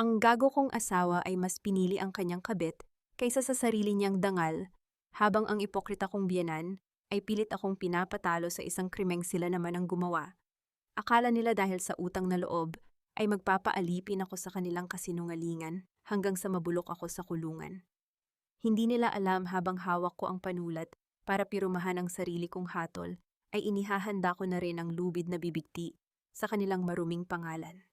Ang gago kong asawa ay mas pinili ang kanyang kabit kaysa sa sarili niyang dangal, habang ang ipokrita kong biyenan ay pilit akong pinapatalo sa isang krimeng sila naman ang gumawa. Akala nila dahil sa utang na loob ay magpapaalipin ako sa kanilang kasinungalingan hanggang sa mabulok ako sa kulungan. Hindi nila alam habang hawak ko ang panulat para pirumahan ang sarili kong hatol ay inihahanda ko na rin ang lubid na bibigti sa kanilang maruming pangalan.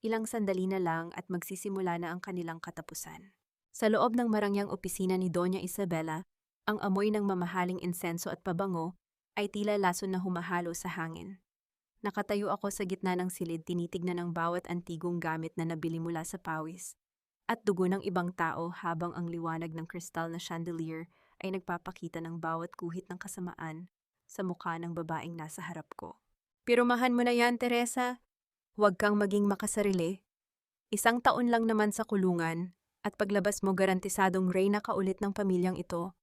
Ilang sandali na lang at magsisimula na ang kanilang katapusan. Sa loob ng marangyang opisina ni Doña Isabela, ang amoy ng mamahaling insenso at pabango ay tila lason na humahalo sa hangin. Nakatayo ako sa gitna ng silid, tinitignan ang bawat antigong gamit na nabili mula sa pawis at dugo ng ibang tao, habang ang liwanag ng kristal na chandelier ay nagpapakita ng bawat guhit ng kasamaan sa mukha ng babaeng nasa harap ko. Pirumahan mo na yan, Teresa. Huwag kang maging makasarili. 1 taon lang naman sa kulungan at paglabas mo garantisadong reyna ka ulit ng pamilyang ito.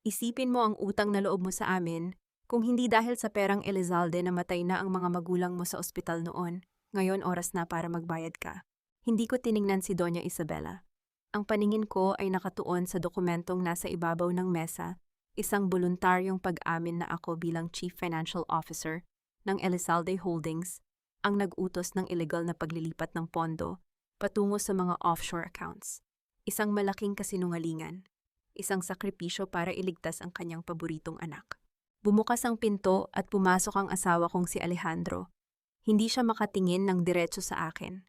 Isipin mo ang utang na loob mo sa amin. Kung hindi dahil sa perang Elizalde, namatay na ang mga magulang mo sa ospital noon. Ngayon oras na para magbayad ka. Hindi ko tiningnan si Doña Isabela. Ang paningin ko ay nakatuon sa dokumentong nasa ibabaw ng mesa, isang voluntaryong pag-amin na ako bilang Chief Financial Officer ng Elizalde Holdings ang nag-utos ng ilegal na paglilipat ng pondo patungo sa mga offshore accounts. Isang malaking kasinungalingan, isang sakripisyo para iligtas ang kanyang paboritong anak. Bumukas ang pinto at pumasok ang asawa kong si Alejandro. Hindi siya makatingin ng diretso sa akin.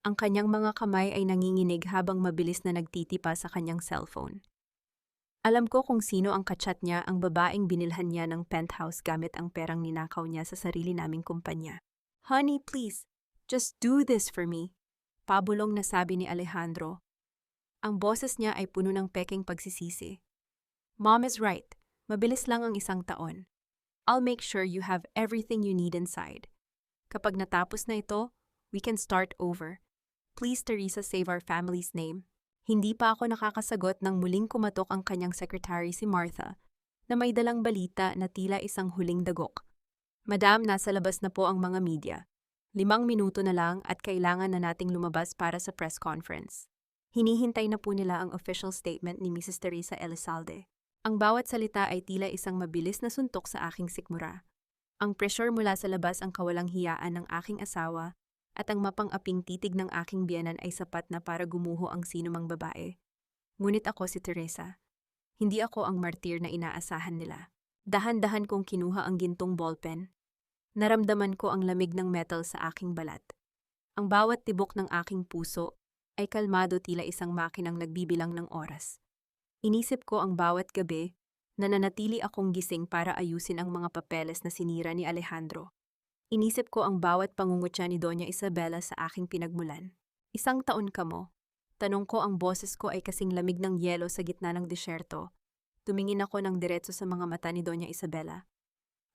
Ang kanyang mga kamay ay nanginginig habang mabilis na nagtitipa sa kanyang cellphone. Alam ko kung sino ang kachat niya, ang babaeng binilhan niya ng penthouse gamit ang perang ninakaw niya sa sarili naming kumpanya. "Honey, please, just do this for me," pabulong na sabi ni Alejandro. Ang boses niya ay puno ng peking pagsisisi. "Mom is right. Mabilis lang ang 1 taon. I'll make sure you have everything you need inside. Kapag natapos na ito, we can start over. Please, Teresa, save our family's name." Hindi pa ako nakakasagot nang muling kumatok ang kanyang secretary, si Martha, na may dalang balita na tila isang huling dagok. "Madam, nasa labas na po ang mga media. 5 minuto na lang at kailangan na nating lumabas para sa press conference." Hinihintay na po nila ang official statement ni Mrs. Teresa Elizalde. Ang bawat salita ay tila isang mabilis na suntok sa aking sikmura. Ang pressure mula sa labas, ang kawalang hiyaan ng aking asawa, at ang mapang-aping titig ng aking biyenan ay sapat na para gumuho ang sinumang babae. Ngunit ako si Teresa. Hindi ako ang martir na inaasahan nila. Dahan-dahan kong kinuha ang gintong ballpen. Naramdaman ko ang lamig ng metal sa aking balat. Ang bawat tibok ng aking puso ay kalmado, tila isang makinang nagbibilang ng oras. Inisip ko ang bawat gabi na nanatili akong gising para ayusin ang mga papeles na sinira ni Alejandro. Inisip ko ang bawat pangungutya ni Doña Isabela sa aking pinagmulan. 1 taon ka mo? Tanong ko, ang boses ko ay kasing lamig ng yelo sa gitna ng disyerto. Tumingin ako ng diretso sa mga mata ni Doña Isabela.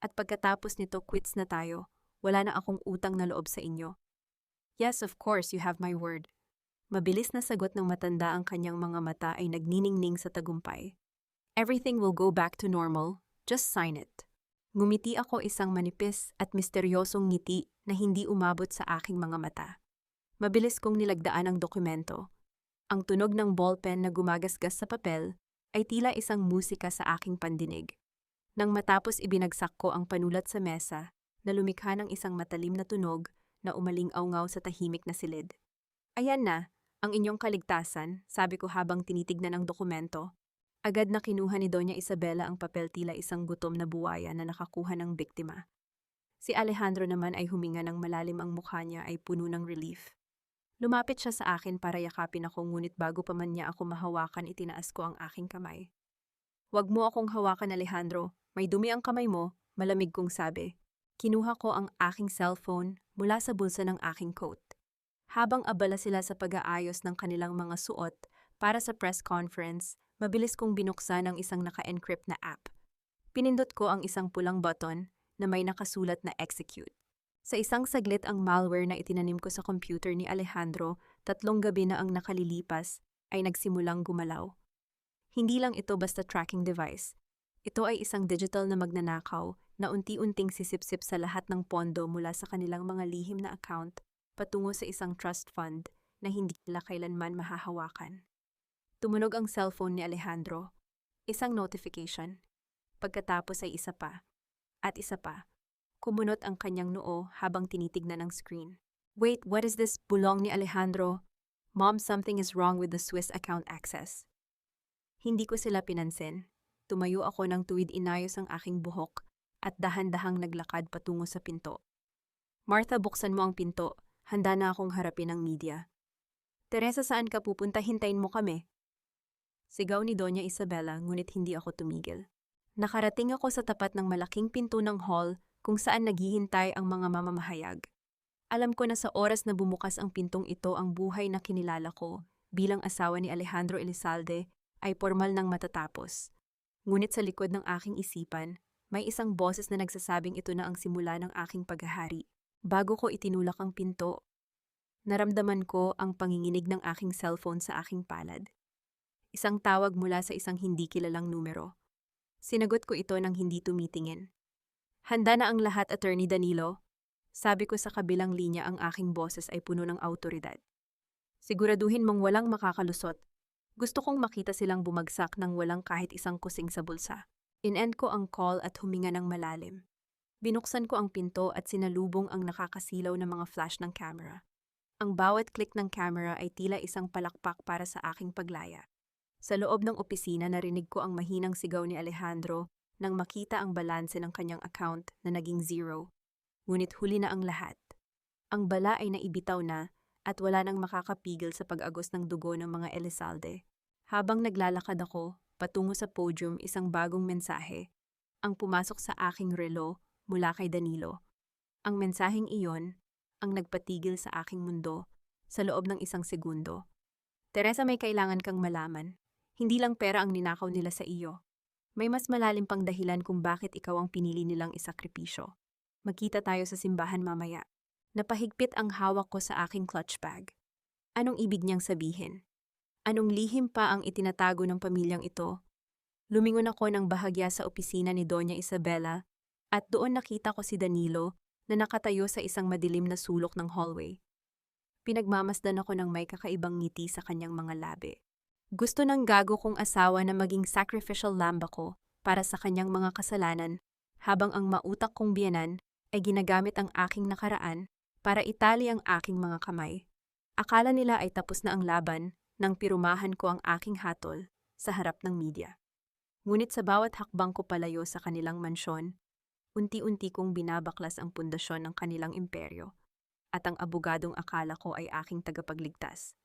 "At pagkatapos nito, quits na tayo. Wala na akong utang na loob sa inyo." "Yes, of course, you have my word." Mabilis na sagot ng matanda, ang kanyang mga mata ay nagniningning sa tagumpay. "Everything will go back to normal. Just sign it." Ngumiti ako, isang manipis at misteryosong ngiti na hindi umabot sa aking mga mata. Mabilis kong nilagdaan ang dokumento. Ang tunog ng ballpen na gumagasgas sa papel ay tila isang musika sa aking pandinig. Nang matapos, ibinagsak ko ang panulat sa mesa na lumikha ng isang matalim na tunog na umaling-awngaw sa tahimik na silid. "Ayan na, ang inyong kaligtasan," sabi ko habang tinitignan ang dokumento. Agad na kinuha ni Doña Isabela ang papel, tila isang gutom na buwaya na nakakuha ng biktima. Si Alejandro naman ay huminga ng malalim, ang mukha niya ay puno ng relief. Lumapit siya sa akin para yakapin ako, ngunit bago pa man niya ako mahawakan, itinaas ko ang aking kamay. "Huwag mo akong hawakan, Alejandro. May dumi ang kamay mo," malamig kong sabi. Kinuha ko ang aking cellphone mula sa bulsa ng aking coat. Habang abala sila sa pag-aayos ng kanilang mga suot para sa press conference, mabilis kong binuksan ang isang naka-encrypt na app. Pinindot ko ang isang pulang button na may nakasulat na execute. Sa isang saglit, ang malware na itinanim ko sa computer ni Alejandro, 3 gabi na ang nakalilipas, ay nagsimulang gumalaw. Hindi lang ito basta tracking device. Ito ay isang digital na magnanakaw na unti-unting sisipsip sa lahat ng pondo mula sa kanilang mga lihim na account patungo sa isang trust fund na hindi nila kailanman mahahawakan. Tumunog ang cellphone ni Alejandro. Isang notification. Pagkatapos ay isa pa. At isa pa. Kumunot ang kanyang noo habang tinitignan ang screen. Wait, what is this? Bulong ni Alejandro. Mom, something is wrong with the Swiss account access. Hindi ko sila pinansin. Tumayo ako ng tuwid inayos ang aking buhok at dahan-dahang naglakad patungo sa pinto. Martha, buksan mo ang pinto. Handa na akong harapin ang media. Teresa, saan ka pupunta? Hintayin mo kami. Sigaw ni Doña Isabela, ngunit hindi ako tumigil. Nakarating ako sa tapat ng malaking pinto ng hall kung saan naghihintay ang mga mamamahayag. Alam ko na sa oras na bumukas ang pintong ito ang buhay na kinilala ko bilang asawa ni Alejandro Elizalde ay formal nang matatapos. Ngunit sa likod ng aking isipan, may isang boses na nagsasabing ito na ang simula ng aking paghahari. Bago ko itinulak ang pinto, naramdaman ko ang panginginig ng aking cellphone sa aking palad. Isang tawag mula sa isang hindi kilalang numero. Sinagot ko ito nang hindi tumitingin. Handa na ang lahat, Attorney Danilo. Sabi ko sa kabilang linya, ang aking boses ay puno ng awtoridad. Siguraduhin mong walang makakalusot. Gusto kong makita silang bumagsak nang walang kahit isang kusing sa bulsa. In-end ko ang call at huminga ng malalim. Binuksan ko ang pinto at sinalubong ang nakakasilaw na mga flash ng camera. Ang bawat click ng camera ay tila isang palakpak para sa aking paglaya. Sa loob ng opisina, narinig ko ang mahinang sigaw ni Alejandro nang makita ang balanse ng kanyang account na naging 0. Ngunit huli na ang lahat. Ang bala ay naibitaw na at wala nang makakapigil sa pag-agos ng dugo ng mga Elizalde. Habang naglalakad ako patungo sa podium, isang bagong mensahe ang pumasok sa aking relo mula kay Danilo. Ang mensaheng iyon ang nagpatigil sa aking mundo sa loob ng isang segundo. Teresa, may kailangan kang malaman. Hindi lang pera ang ninakaw nila sa iyo. May mas malalim pang dahilan kung bakit ikaw ang pinili nilang isakripisyo. Magkita tayo sa simbahan mamaya. Napahigpit ang hawak ko sa aking clutch bag. Anong ibig niyang sabihin? Anong lihim pa ang itinatago ng pamilyang ito? Lumingon ako ng bahagya sa opisina ni Doña Isabela at doon nakita ko si Danilo na nakatayo sa isang madilim na sulok ng hallway. Pinagmamasdan ako ng may kakaibang ngiti sa kanyang mga labi. Gusto ng gago kong asawa na maging sacrificial lamb ako para sa kanyang mga kasalanan, habang ang mautak kong biyenan ay ginagamit ang aking nakaraan para itali ang aking mga kamay. Akala nila ay tapos na ang laban nang pirumahan ko ang aking hatol sa harap ng media. Ngunit sa bawat hakbang ko palayo sa kanilang mansyon, unti-unti kong binabaklas ang pundasyon ng kanilang imperyo at ang abogadong akala ko ay aking tagapagligtas.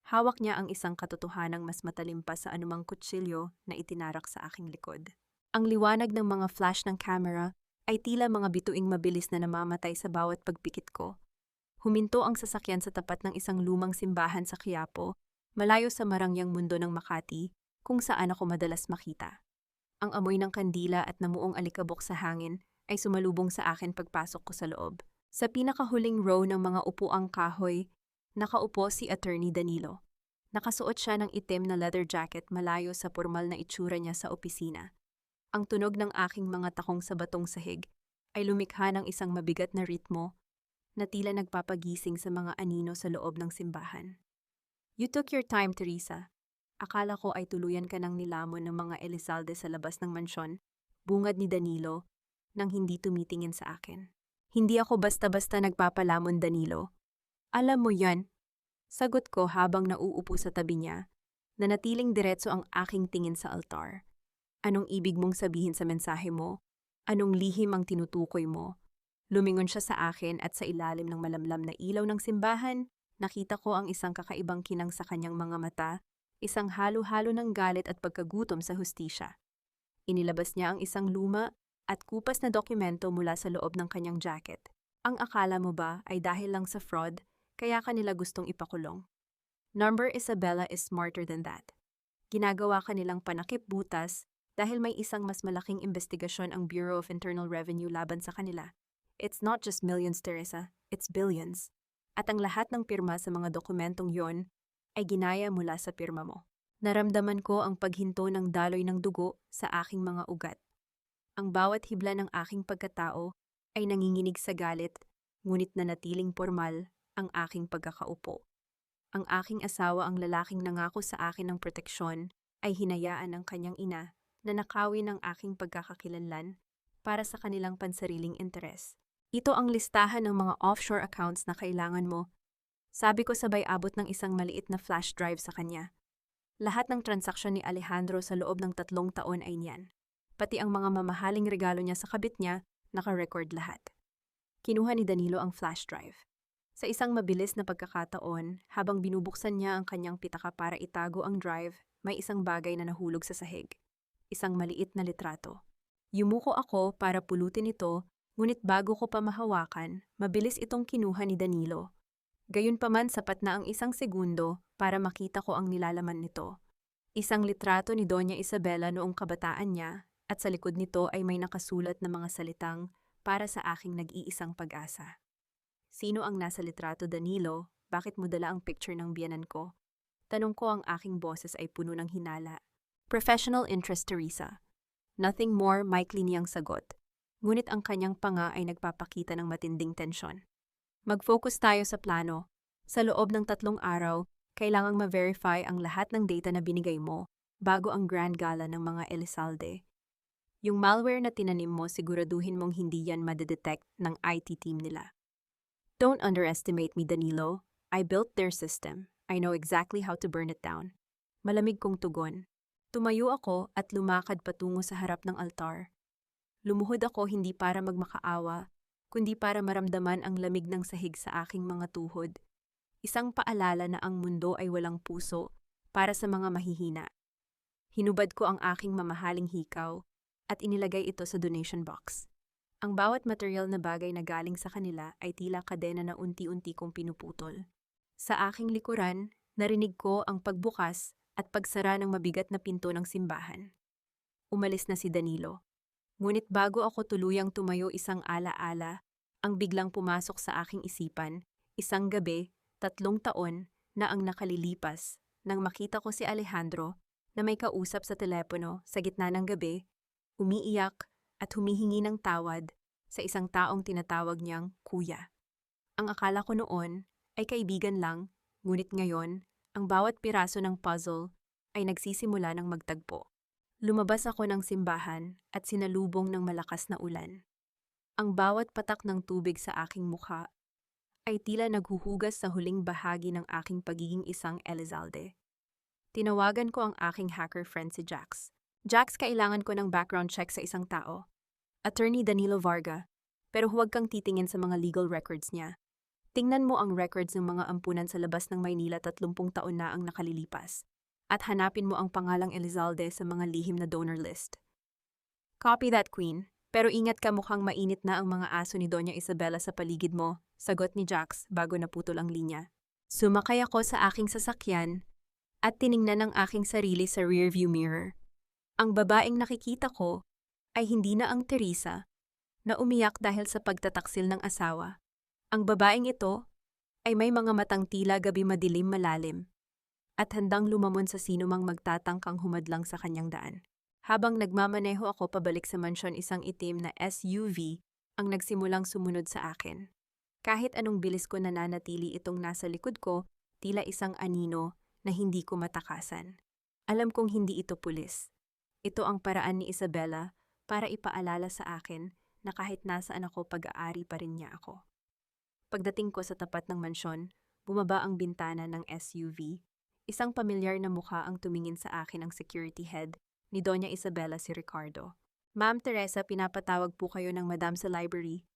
Hawak niya ang isang katotohanang mas matalim pa sa anumang kutsilyo na itinarak sa aking likod. Ang liwanag ng mga flash ng camera ay tila mga bituing mabilis na namamatay sa bawat pagpikit ko. Huminto ang sasakyan sa tapat ng isang lumang simbahan sa Quiapo, malayo sa marangyang mundo ng Makati, kung saan ako madalas makita. Ang amoy ng kandila at namuong alikabok sa hangin ay sumalubong sa akin pagpasok ko sa loob. Sa pinakahuling row ng mga upuang kahoy, nakaupo si Attorney Danilo. Nakasuot siya ng itim na leather jacket malayo sa formal na itsura niya sa opisina. Ang tunog ng aking mga takong sa batong sahig ay lumikha ng isang mabigat na ritmo na tila nagpapagising sa mga anino sa loob ng simbahan. You took your time, Teresa. Akala ko ay tuluyan ka ng nilamon ng mga Elizalde sa labas ng mansyon, bungad ni Danilo, nang hindi tumitingin sa akin. Hindi ako basta-basta nagpapalamon, Danilo. Alam mo yan, sagot ko habang nauupo sa tabi niya, na natiling diretso ang aking tingin sa altar. Anong ibig mong sabihin sa mensahe mo? Anong lihim ang tinutukoy mo? Lumingon siya sa akin at sa ilalim ng malamlam na ilaw ng simbahan, nakita ko ang isang kakaibang kinang sa kanyang mga mata, isang halo-halo ng galit at pagkagutom sa hustisya. Inilabas niya ang isang luma at kupas na dokumento mula sa loob ng kanyang jacket. Ang akala mo ba ay dahil lang sa fraud, kaya kanila gustong ipakulong? Number Isabela is smarter than that. Ginagawa kanilang panakip butas dahil may isang mas malaking investigasyon ang Bureau of Internal Revenue laban sa kanila. It's not just millions, Teresa. It's billions. At ang lahat ng pirma sa mga dokumentong yon ay ginaya mula sa pirma mo. Naramdaman ko ang paghinto ng daloy ng dugo sa aking mga ugat. Ang bawat hibla ng aking pagkatao ay nanginginig sa galit, ngunit nanatiling formal ang aking pagkakaupo. Ang aking asawa, ang lalaking nangako sa akin ng proteksyon, ay hinayaan ng kanyang ina na nakawin ng aking pagkakakilanlan para sa kanilang pansariling interes. Ito ang listahan ng mga offshore accounts na kailangan mo. Sabi ko sabay abot ng isang maliit na flash drive sa kanya. Lahat ng transaksyon ni Alejandro sa loob ng 3 taon ay niyan. Pati ang mga mamahaling regalo niya sa kabit niya, naka-record lahat. Kinuha ni Danilo ang flash drive. Sa isang mabilis na pagkakataon, habang binubuksan niya ang kanyang pitaka para itago ang drive, may isang bagay na nahulog sa sahig. Isang maliit na litrato. Yumuko ako para pulutin ito, ngunit bago ko pa mahawakan, mabilis itong kinuha ni Danilo. Gayunpaman sapat na ang 1 segundo para makita ko ang nilalaman nito. Isang litrato ni Doña Isabela noong kabataan niya, at sa likod nito ay may nakasulat na mga salitang para sa aking nag-iisang pag-asa. Sino ang nasa litrato, Danilo? Bakit mo dala ang picture ng biyenan ko? Tanong ko, ang aking boses ay puno ng hinala. Professional interest, Teresa. Nothing more, maikli niyang sagot. Ngunit ang kanyang panga ay nagpapakita ng matinding tensyon. Mag-focus tayo sa plano. Sa loob ng 3 araw, kailangang ma-verify ang lahat ng data na binigay mo bago ang grand gala ng mga Elizalde. Yung malware na tinanim mo, siguraduhin mong hindi yan madedetect ng IT team nila. Don't underestimate me, Danilo. I built their system. I know exactly how to burn it down. Malamig kong tugon. Tumayo ako at lumakad patungo sa harap ng altar. Lumuhod ako hindi para magmakaawa, kundi para maramdaman ang lamig ng sahig sa aking mga tuhod. Isang paalala na ang mundo ay walang puso para sa mga mahihina. Hinubad ko ang aking mamahaling hikaw at inilagay ito sa donation box. Ang bawat material na bagay na galing sa kanila ay tila kadena na unti-unti kong pinuputol. Sa aking likuran, narinig ko ang pagbukas at pagsara ng mabigat na pinto ng simbahan. Umalis na si Danilo. Ngunit bago ako tuluyang tumayo, isang alaala ang biglang pumasok sa aking isipan. Isang gabi, 3 taon na ang nakalilipas nang makita ko si Alejandro na may kausap sa telepono sa gitna ng gabi, umiiyak at humihingi ng tawad sa isang taong tinatawag niyang kuya. Ang akala ko noon ay kaibigan lang, ngunit ngayon, ang bawat piraso ng puzzle ay nagsisimula ng magtagpo. Lumabas ako ng simbahan at sinalubong ng malakas na ulan. Ang bawat patak ng tubig sa aking mukha ay tila naghuhugas sa huling bahagi ng aking pagiging isang Elizalde. Tinawagan ko ang aking hacker friend si Jax. Jax, kailangan ko ng background check sa isang tao. Attorney Danilo Varga, pero huwag kang titingin sa mga legal records niya. Tingnan mo ang records ng mga ampunan sa labas ng Maynila, 30 taon na ang nakalilipas. At hanapin mo ang pangalang Elizalde sa mga lihim na donor list. Copy that, Queen. Pero ingat ka, mukhang mainit na ang mga aso ni Doña Isabela sa paligid mo, sagot ni Jax bago naputol ang linya. Sumakay ako sa aking sasakyan at tiningnan ang aking sarili sa rearview mirror. Ang babaeng nakikita ko ay hindi na ang Teresa na umiyak dahil sa pagtataksil ng asawa. Ang babaeng ito ay may mga matang tila gabi madilim malalim at handang lumamon sa sinumang magtatangkang humadlang sa kanyang daan. Habang nagmamaneho ako pabalik sa mansyon, isang itim na SUV ang nagsimulang sumunod sa akin. Kahit anong bilis ko, nananatili itong nasa likod ko, tila isang anino na hindi ko matakasan. Alam kong hindi ito pulis. Ito ang paraan ni Isabela para ipaalala sa akin na kahit nasaan ako, pag-aari pa rin niya ako. Pagdating ko sa tapat ng mansyon, bumaba ang bintana ng SUV. Isang pamilyar na mukha ang tumingin sa akin, ang security head ni Doña Isabela, si Ricardo. Ma'am Teresa, pinapatawag po kayo ng madam sa library.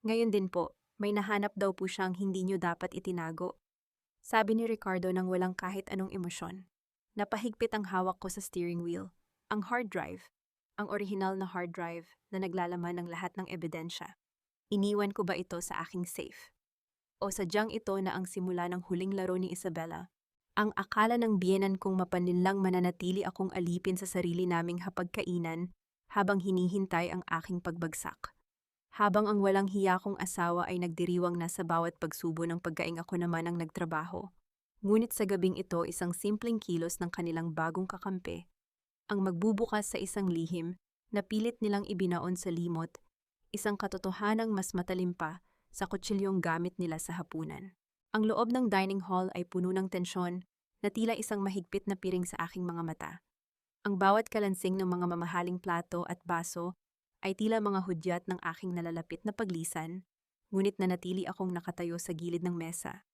Ngayon din po, may nahanap daw po siyang hindi nyo dapat itinago. Sabi ni Ricardo nang walang kahit anong emosyon. Napahigpit ang hawak ko sa steering wheel. Ang hard drive, ang orihinal na hard drive na naglalaman ng lahat ng ebidensya. Iniwan ko ba ito sa aking safe? O sadyang ito na ang simula ng huling laro ni Isabela? Ang akala ng biyenan kong mapaninlang mananatili akong alipin sa sarili naming hapagkainan habang hinihintay ang aking pagbagsak. Habang ang walang hiya kong asawa ay nagdiriwang na sa bawat pagsubo ng pagkaing, ako naman ang nagtrabaho. Ngunit sa gabing ito, isang simpleng kilos ng kanilang bagong kakampi ang magbubukas sa isang lihim na pilit nilang ibinaon sa limot, isang katotohanang mas matalim pa sa kutsilyong gamit nila sa hapunan. Ang loob ng dining hall ay puno ng tensyon na tila isang mahigpit na piring sa aking mga mata. Ang bawat kalansing ng mga mamahaling plato at baso ay tila mga hudyat ng aking nalalapit na paglisan, ngunit nanatili akong nakatayo sa gilid ng mesa.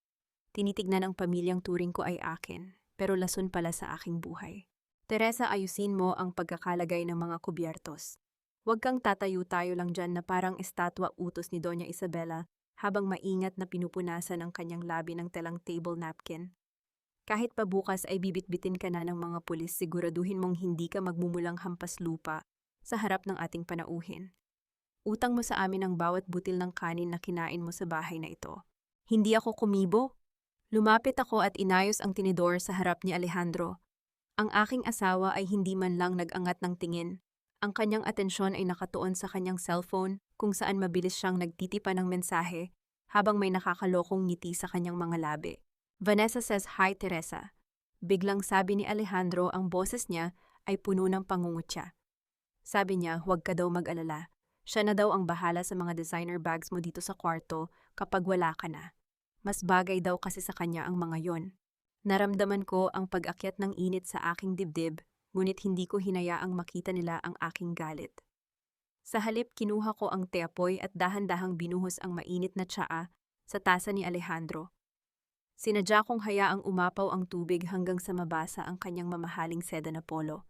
Tinitignan ang pamilyang turing ko ay akin, pero lason pala sa aking buhay. Teresa, ayusin mo ang pagkakalagay ng mga kubyertos. Huwag kang tatayo-tayo lang dyan na parang estatwa utos ni Doña Isabela habang maingat na pinupunasan ang kanyang labi ng telang table napkin. Kahit pa bukas ay bibitbitin ka na ng mga pulis, siguraduhin mong hindi ka magmumulang hampas lupa sa harap ng ating panauhin. Utang mo sa amin ang bawat butil ng kanin na kinain mo sa bahay na ito. Hindi ako kumibo. Lumapit ako at inayos ang tinidor sa harap ni Alejandro. Ang aking asawa ay hindi man lang nag-angat ng tingin. Ang kanyang atensyon ay nakatuon sa kanyang cellphone kung saan mabilis siyang nagtitipa ng mensahe habang may nakakalokong ngiti sa kanyang mga labi. Vanessa says, "Hi, Teresa." Biglang sabi ni Alejandro, ang boses niya ay puno ng pangungutya. Sabi niya, huwag ka daw mag-alala. Siya na daw ang bahala sa mga designer bags mo dito sa kwarto kapag wala ka na. Mas bagay daw kasi sa kanya ang mga yon. Naramdaman ko ang pag-akyat ng init sa aking dibdib, ngunit hindi ko hinayaang makita nila ang aking galit. Sa halip, kinuha ko ang teapoy at dahan-dahang binuhos ang mainit na tsaa sa tasa ni Alejandro. Sinadya kong hayaang umapaw ang tubig hanggang sa mabasa ang kanyang mamahaling seda na polo.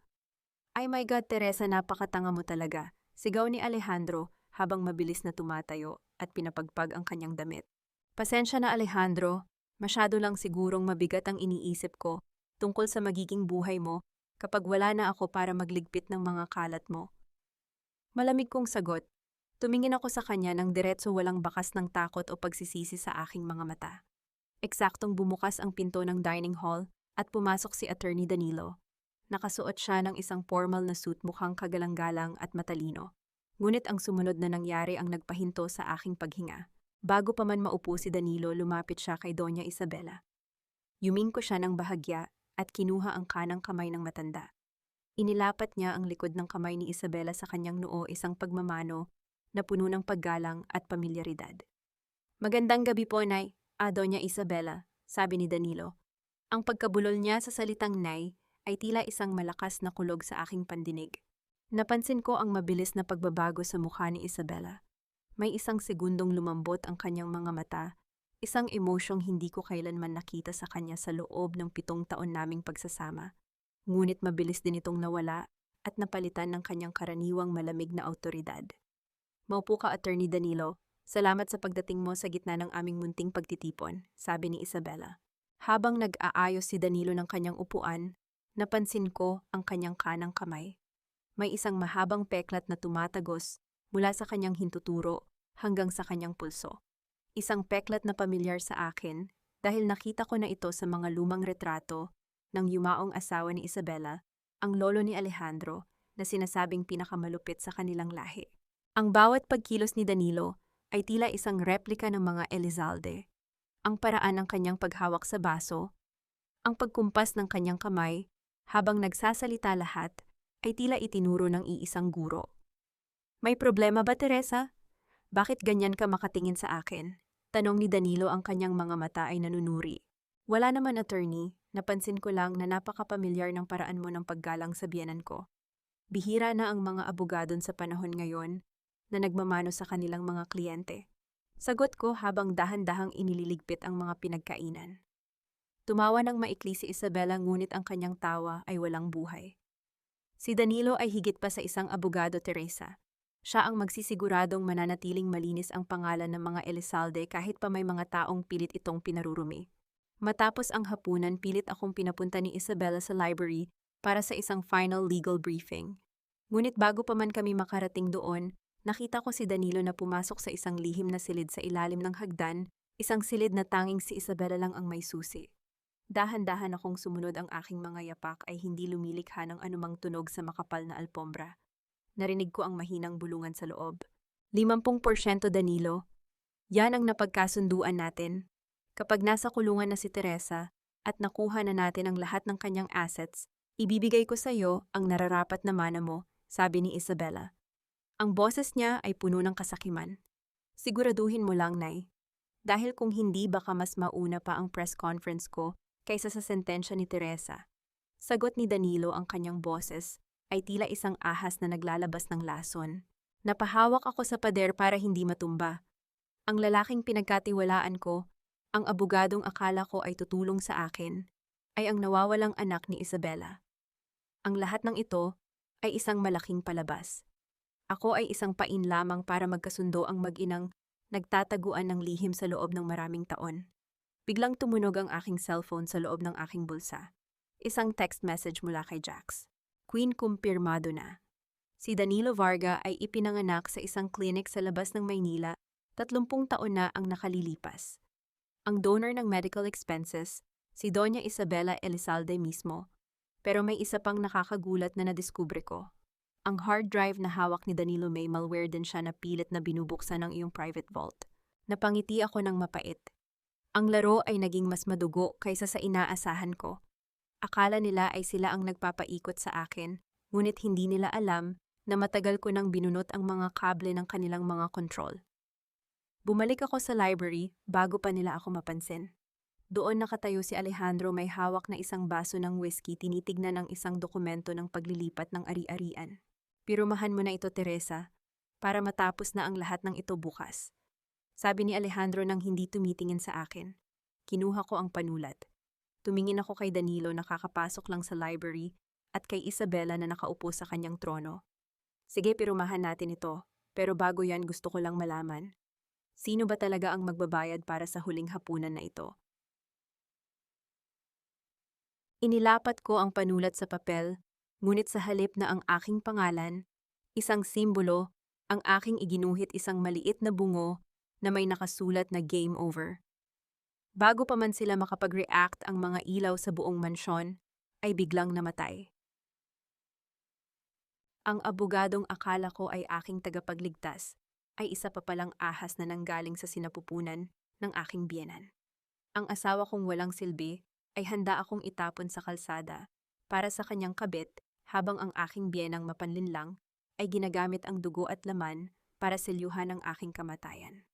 "Ay my God, Teresa, napakatanga mo talaga," sigaw ni Alejandro habang mabilis na tumatayo at pinapagpag ang kanyang damit. "Pasensya na, Alejandro, masyado lang sigurong mabigat ang iniisip ko tungkol sa magiging buhay mo kapag wala na ako para magligpit ng mga kalat mo." Malamig kong sagot. Tumingin ako sa kanya ng diretso, walang bakas ng takot o pagsisisi sa aking mga mata. Eksaktong bumukas ang pinto ng dining hall at pumasok si Attorney Danilo. Nakasuot siya ng isang formal na suit, mukhang kagalang-galang at matalino. Ngunit ang sumunod na nangyari ang nagpahinto sa aking paghinga. Bago pa man maupo si Danilo, lumapit siya kay Doña Isabela. Yuming ko siya ng bahagya at kinuha ang kanang kamay ng matanda. Inilapat niya ang likod ng kamay ni Isabela sa kanyang noo, isang pagmamano na puno ng paggalang at pamilyaridad. "Magandang gabi po, Nay. Doña Isabela," sabi ni Danilo. Ang pagkabulol niya sa salitang Nay ay tila isang malakas na kulog sa aking pandinig. Napansin ko ang mabilis na pagbabago sa mukha ni Isabela. May isang segundong lumambot ang kanyang mga mata, isang emosyong hindi ko kailanman nakita sa kanya sa loob ng 7 taon naming pagsasama. Ngunit mabilis din itong nawala at napalitan ng kanyang karaniwang malamig na awtoridad. "Maupo ka, Attorney Danilo. Salamat sa pagdating mo sa gitna ng aming munting pagtitipon," sabi ni Isabela. Habang nag-aayos si Danilo ng kanyang upuan, napansin ko ang kanyang kanang kamay. May isang mahabang peklat na tumatagos mula sa kanyang hintuturo hanggang sa kanyang pulso. Isang peklat na pamilyar sa akin dahil nakita ko na ito sa mga lumang retrato ng yumaong asawa ni Isabela, ang lolo ni Alejandro, na sinasabing pinakamalupit sa kanilang lahi. Ang bawat pagkilos ni Danilo ay tila isang replika ng mga Elizalde. Ang paraan ng kanyang paghawak sa baso, ang pagkumpas ng kanyang kamay, habang nagsasalita, lahat ay tila itinuro ng iisang guro. "May problema ba, Teresa? Bakit ganyan ka makatingin sa akin?" Tanong ni Danilo, ang kanyang mga mata ay nanunuri. "Wala naman, Attorney. Napansin ko lang na napakapamilyar ng paraan mo ng paggalang sa biyenan ko. Bihira na ang mga abogadon sa panahon ngayon na nagmamano sa kanilang mga kliyente." Sagot ko habang dahan-dahang inililigpit ang mga pinagkainan. Tumawa ng maikli si Isabela, ngunit ang kanyang tawa ay walang buhay. Si Danilo ay higit pa sa isang abogado, Teresa. Siya ang magsisiguradong mananatiling malinis ang pangalan ng mga Elizalde kahit pa may mga taong pilit itong pinarurumi. Matapos ang hapunan, pilit akong pinapunta ni Isabela sa library para sa isang final legal briefing. Ngunit bago pa man kami makarating doon, nakita ko si Danilo na pumasok sa isang lihim na silid sa ilalim ng hagdan, isang silid na tanging si Isabela lang ang may susi. Dahan-dahan akong sumunod, ang aking mga yapak ay hindi lumilikha ng anumang tunog sa makapal na alpombra. Narinig ko ang mahinang bulungan sa loob. 50% Danilo. Yan ang napagkasunduan natin. Kapag nasa kulungan na si Teresa at nakuha na natin ang lahat ng kanyang assets, ibibigay ko sa iyo ang nararapat na mana mo, sabi ni Isabela. Ang boses niya ay puno ng kasakiman. "Siguraduhin mo lang, Nay. Dahil kung hindi baka mas mauna pa ang press conference ko kaysa sa sentensya ni Teresa. Sagot ni Danilo ang kanyang boses ay tila isang ahas na naglalabas ng lason. Napahawak ako sa pader para hindi matumba. Ang lalaking pinagkatiwalaan ko, ang abogadong akala ko ay tutulong sa akin, ay ang nawawalang anak ni Isabela. Ang lahat ng ito ay isang malaking palabas. Ako ay isang pain lamang para magkasundo ang mag-inang nagtataguan ng lihim sa loob ng maraming taon. Biglang tumunog ang aking cellphone sa loob ng aking bulsa. Isang text message mula kay Jax. Queen kumpirmado na. Si Danilo Varga ay ipinanganak sa isang clinic sa labas ng Maynila, 30 taon na ang nakalilipas. Ang donor ng medical expenses, si Doña Isabela Elizalde mismo. Pero may isa pang nakakagulat na nadiskubre ko. Ang hard drive na hawak ni Danilo may malware din siya na pilit na binubuksan ng iyong private vault. Napangiti ako ng mapait. Ang laro ay naging mas madugo kaysa sa inaasahan ko. Akala nila ay sila ang nagpapaikot sa akin, ngunit hindi nila alam na matagal ko nang binunot ang mga kable ng kanilang mga control. Bumalik ako sa library bago pa nila ako mapansin. Doon nakatayo si Alejandro may hawak na isang baso ng whiskey tinitignan ng isang dokumento ng paglilipat ng ari-arian. Pirumahan mo na ito, Teresa, para matapos na ang lahat ng ito bukas. Sabi ni Alejandro nang hindi tumitingin sa akin. Kinuha ko ang panulat. Tumingin ako kay Danilo na kakapasok lang sa library at kay Isabela na nakaupo sa kanyang trono. Sige, pirumahan natin ito, pero bago yan gusto ko lang malaman. Sino ba talaga ang magbabayad para sa huling hapunan na ito? Inilapat ko ang panulat sa papel, ngunit sa halip na ang aking pangalan, isang simbolo, ang aking iginuhit isang maliit na bungo na may nakasulat na game over. Bago pa man sila makapag-react ang mga ilaw sa buong mansyon, ay biglang namatay. Ang abogadong akala ko ay aking tagapagligtas, ay isa pa palang ahas na nanggaling sa sinapupunan ng aking biyenan. Ang asawa kong walang silbi ay handa akong itapon sa kalsada para sa kanyang kabit habang ang aking biyenang mapanlinlang ay ginagamit ang dugo at laman para selyuhan ang aking kamatayan.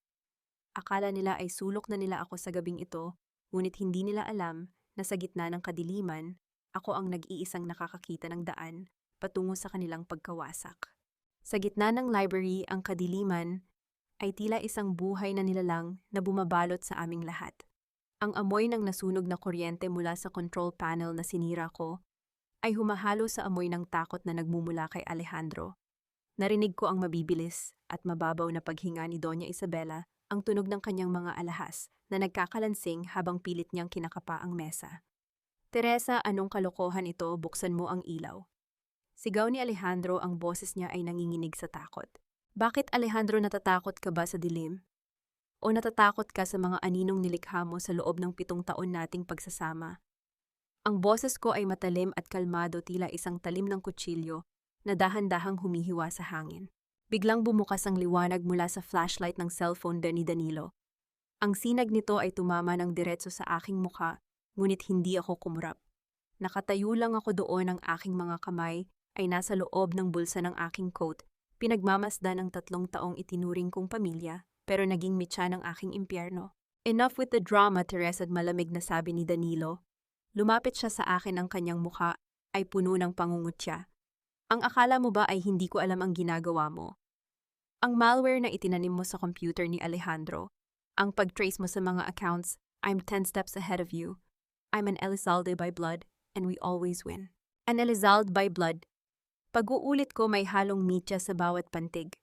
Akala nila ay sulok na nila ako sa gabing ito, ngunit hindi nila alam na sa gitna ng kadiliman, ako ang nag-iisang nakakakita ng daan patungo sa kanilang pagkawasak. Sa gitna ng library, ang kadiliman ay tila isang buhay na nilalang na bumabalot sa aming lahat. Ang amoy ng nasunog na kuryente mula sa control panel na sinira ko ay humahalo sa amoy ng takot na nagmumula kay Alejandro. Narinig ko ang mabibilis at mababaw na paghinga ni Doña Isabela, ang tunog ng kanyang mga alahas na nagkakalansing habang pilit niyang kinakapa ang mesa. Teresa, anong kalokohan ito? Buksan mo ang ilaw. Sigaw ni Alejandro, ang boses niya ay nanginginig sa takot. Bakit, Alejandro, natatakot ka ba sa dilim? O natatakot ka sa mga aninong nilikha mo sa loob ng 7 taon nating pagsasama? Ang boses ko ay matalim at kalmado tila isang talim ng kutsilyo na dahan-dahang humihiwa sa hangin. Biglang bumukas ang liwanag mula sa flashlight ng cellphone ni Danilo. Ang sinag nito ay tumama ng diretso sa aking mukha, ngunit hindi ako kumurap. Nakatayo lang ako doon, ang aking mga kamay ay nasa loob ng bulsa ng aking coat, pinagmamasdan ng 3 taong itinuring kong pamilya, pero naging mitya ng aking impyerno. Enough with the drama, Teresa, malamig na sabi ni Danilo. Lumapit siya sa akin, ang kanyang mukha ay puno ng pangungutya. Ang akala mo ba ay hindi ko alam ang ginagawa mo? Ang malware na itinanim mo sa computer ni Alejandro, ang pag-trace mo sa mga accounts, I'm 10 steps ahead of you. I'm an Elizalde by blood, and we always win. An Elizalde by blood. Pag-uulit ko may halong mitya sa bawat pantig.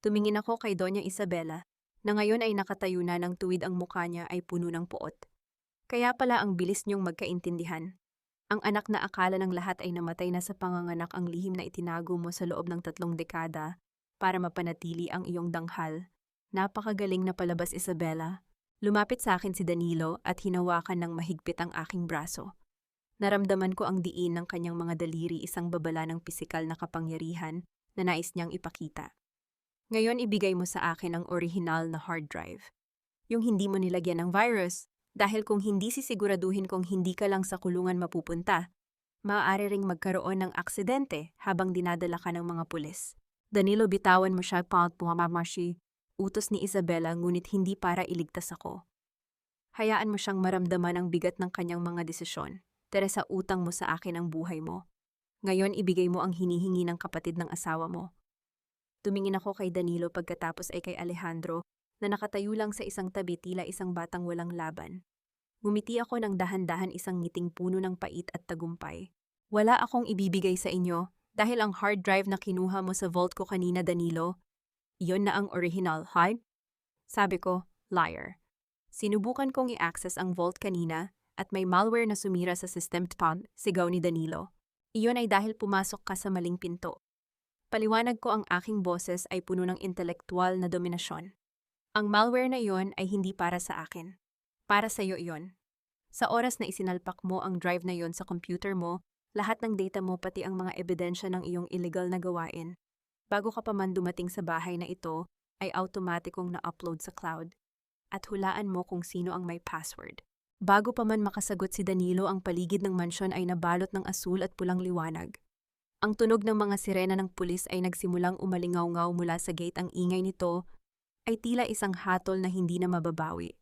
Tumingin ako kay Doña Isabela, na ngayon ay nakatayo na ng tuwid, ang mukha niya ay puno ng puot. Kaya pala ang bilis niyong magkaintindihan. Ang anak na akala ng lahat ay namatay na sa panganganak, ang lihim na itinago mo sa loob ng 3 dekada para mapanatili ang iyong danghal. Napakagaling na palabas, Isabela. Lumapit sa akin si Danilo at hinawakan ng mahigpit ang aking braso. Naramdaman ko ang diin ng kanyang mga daliri, isang babala ng pisikal na kapangyarihan na nais niyang ipakita. Ngayon ibigay mo sa akin ang orihinal na hard drive. Yung hindi mo nilagyan ng virus, dahil kung hindi sisiguraduhin kung hindi ka lang sa kulungan mapupunta, maaari ring magkaroon ng aksidente habang dinadala ka ng mga pulis. Danilo, bitawan mo siya, pumamamarshi. Utos ni Isabela ngunit hindi para iligtas ako. Hayaan mo siyang maramdaman ang bigat ng kanyang mga desisyon. Teresa, utang mo sa akin ang buhay mo. Ngayon ibigay mo ang hinihingi ng kapatid ng asawa mo. Tumingin ako kay Danilo pagkatapos ay kay Alejandro na nakatayo lang sa isang tabi tila isang batang walang laban. Ngumiti ako ng dahan-dahan isang ngiting puno ng pait at tagumpay. Wala akong ibibigay sa inyo dahil ang hard drive na kinuha mo sa vault ko kanina, Danilo, iyon na ang original, ha? Sabi ko, liar. Sinubukan kong i-access ang vault kanina at may malware na sumira sa system pump, sigaw ni Danilo. Iyon ay dahil pumasok ka sa maling pinto. Paliwanag ko ang aking boses ay puno ng intelektual na dominasyon. Ang malware na iyon ay hindi para sa akin. Para sa iyo iyon. Sa oras na isinalpak mo ang drive na iyon sa computer mo, lahat ng data mo pati ang mga ebidensya ng iyong illegal na gawain, bago ka pa man dumating sa bahay na ito, ay automatikong na-upload sa cloud. At hulaan mo kung sino ang may password. Bago pa man makasagot si Danilo, ang paligid ng mansyon ay nabalot ng asul at pulang liwanag. Ang tunog ng mga sirena ng pulis ay nagsimulang umalingaw-ngaw mula sa gate. Ang ingay nito ay tila isang hatol na hindi na mababawi.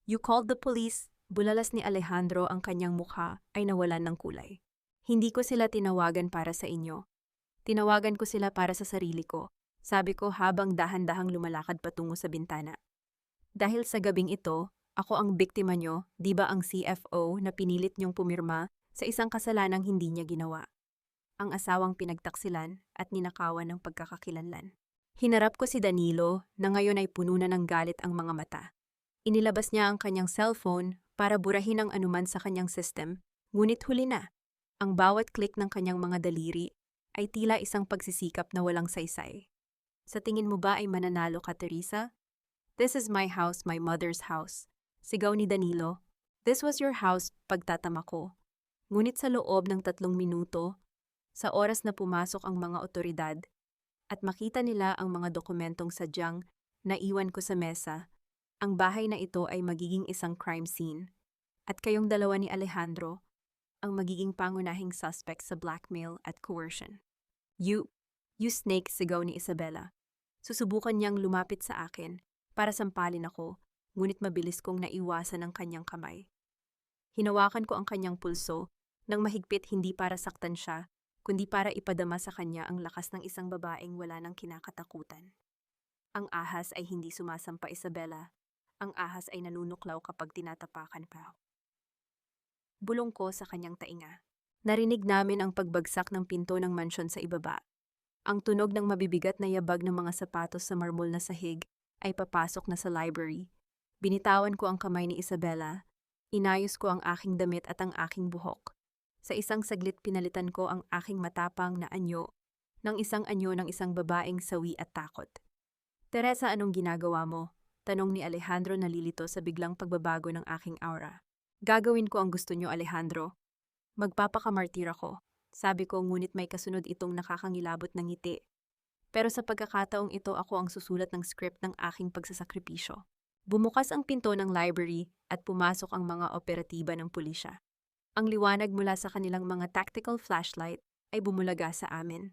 You called the police, bulalas ni Alejandro, ang kanyang mukha ay nawalan ng kulay. Hindi ko sila tinawagan para sa inyo. Tinawagan ko sila para sa sarili ko, sabi ko habang dahan-dahang lumalakad patungo sa bintana. Dahil sa gabing ito, ako ang biktima nyo, di ba ang CFO na pinilit nyong pumirma sa isang kasalanang hindi niya ginawa. Ang asawang pinagtaksilan at ninakawan ng pagkakakilanlan. Hinarap ko si Danilo na ngayon ay puno na ng galit ang mga mata. Inilabas niya ang kanyang cellphone para burahin ang anuman sa kanyang system, ngunit huli na. Ang bawat click ng kanyang mga daliri ay tila isang pagsisikap na walang saysay. Sa tingin mo ba ay mananalo ka, Teresa? This is my house, my mother's house. Sigaw ni Danilo. This was your house, pagtatama ko. Ngunit sa loob ng 3 minuto, sa oras na pumasok ang mga otoridad, at makita nila ang mga dokumentong sadyang naiwan ko sa mesa, ang bahay na ito ay magiging isang crime scene. At kayong dalawa ni Alejandro, ang magiging pangunahing suspect sa blackmail at coercion. You snake, sigaw ni Isabela. Susubukan niyang lumapit sa akin para sampalin ako, ngunit mabilis kong naiwasan ang kanyang kamay. Hinawakan ko ang kanyang pulso nang mahigpit, hindi para saktan siya, kundi para ipadama sa kanya ang lakas ng isang babaeng wala nang kinakatakutan. Ang ahas ay hindi sumasampa, Isabela. Ang ahas ay nanunuklaw kapag tinatapakan pa. Bulong ko sa kanyang tainga. Narinig namin ang pagbagsak ng pinto ng mansyon sa ibaba. Ang tunog ng mabibigat na yabag ng mga sapatos sa marmol na sahig ay papasok na sa library. Binitawan ko ang kamay ni Isabela. Inayos ko ang aking damit at ang aking buhok. Sa isang saglit pinalitan ko ang aking matapang na anyo ng isang babaeng sawi at takot. Teresa, anong ginagawa mo? Tanong ni Alejandro, nalilito sa biglang pagbabago ng aking aura. Gagawin ko ang gusto niyo, Alejandro. Magpapakamartir ako, sabi ko, ngunit may kasunod itong nakakangilabot na ngiti. Pero sa pagkakataong ito, ako ang susulat ng script ng aking pagsasakripisyo. Bumukas ang pinto ng library at pumasok ang mga operatiba ng pulisya. Ang liwanag mula sa kanilang mga tactical flashlight ay bumulaga sa amin.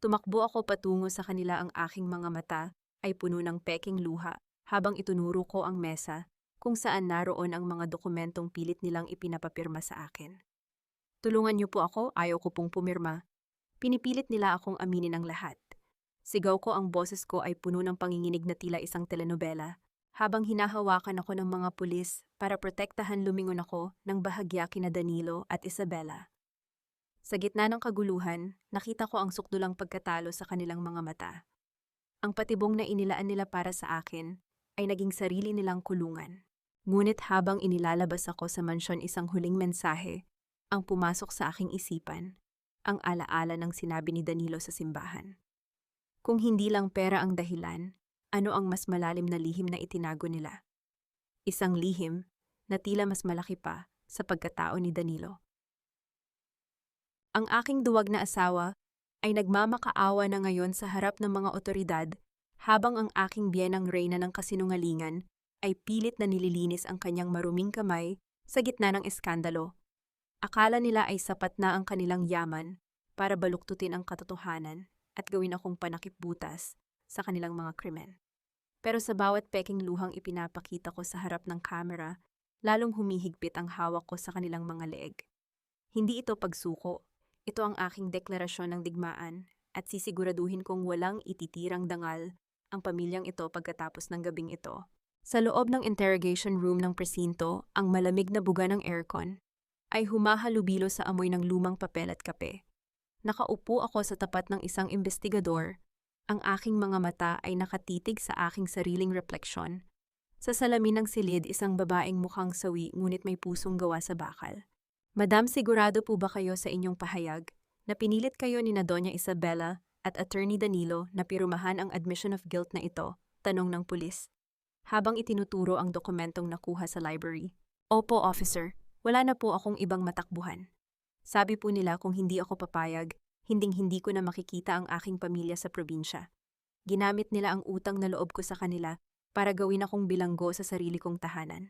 Tumakbo ako patungo sa kanila, ang aking mga mata ay puno ng peking luha habang itunuro ko ang mesa kung saan naroon ang mga dokumentong pilit nilang ipinapapirma sa akin. Tulungan niyo po ako, ayaw ko pong pumirma. Pinipilit nila akong aminin ang lahat. Sigaw ko, ang boses ko ay puno ng panginginig na tila isang telenovela. Habang hinahawakan ako ng mga pulis para protektahan, lumingon ako ng bahagya kina Danilo at Isabela. Sa gitna ng kaguluhan, nakita ko ang sukdulang pagkatalo sa kanilang mga mata. Ang patibong na inilaan nila para sa akin ay naging sarili nilang kulungan. Ngunit habang inilalabas ako sa mansyon, isang huling mensahe ang pumasok sa aking isipan, ang alaala ng sinabi ni Danilo sa simbahan. Kung hindi lang pera ang dahilan, ano ang mas malalim na lihim na itinago nila? Isang lihim na tila mas malaki pa sa pagkatao ni Danilo. Ang aking duwag na asawa ay nagmamakaawa na ngayon sa harap ng mga otoridad, habang ang aking biyenang reyna ng kasinungalingan ay pilit na nililinis ang kanyang maruming kamay sa gitna ng eskandalo. Akala nila ay sapat na ang kanilang yaman para baluktutin ang katotohanan at gawin akong panakipbutas sa kanilang mga krimen. Pero sa bawat peking luhang ipinapakita ko sa harap ng kamera, lalong humihigpit ang hawak ko sa kanilang mga leeg. Hindi ito pagsuko, ito ang aking deklarasyon ng digmaan at sisiguraduhin kong walang ititirang dangal ang pamilyang ito pagkatapos ng gabing ito. Sa loob ng interrogation room ng presinto, ang malamig na buga ng aircon ay humahalubilo sa amoy ng lumang papel at kape. Nakaupo ako sa tapat ng isang investigador. Ang aking mga mata ay nakatitig sa aking sariling refleksyon. Sa salamin ng silid, isang babaeng mukhang sawi ngunit may pusong gawa sa bakal. Madam, sigurado po ba kayo sa inyong pahayag na pinilit kayo ni na Doña Isabela at Attorney Danilo na pirumahan ang admission of guilt na ito? Tanong ng pulis, habang itinuturo ang dokumentong nakuha sa library. Opo, officer. Wala na po akong ibang matakbuhan. Sabi po nila kung hindi ako papayag, hinding-hindi ko na makikita ang aking pamilya sa probinsya. Ginamit nila ang utang na loob ko sa kanila para gawin akong bilanggo sa sarili kong tahanan.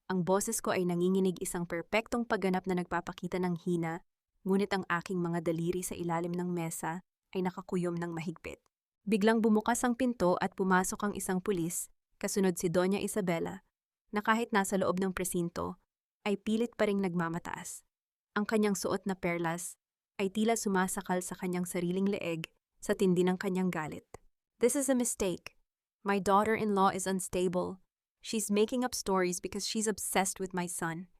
Ang boses ko ay nanginginig, isang perpektong pagganap na nagpapakita ng hina, ngunit ang aking mga daliri sa ilalim ng mesa ay nakakuyom ng mahigpit. Biglang bumukas ang pinto at pumasok ang isang pulis, kasunod si Doña Isabela, na kahit nasa loob ng presinto, ay pilit pa ring nagmamataas. Ang kanyang suot na perlas ay tila sumasakal sa kanyang sariling leeg sa tindi ng kanyang galit. This is a mistake. My daughter-in-law is unstable. She's making up stories because she's obsessed with my son.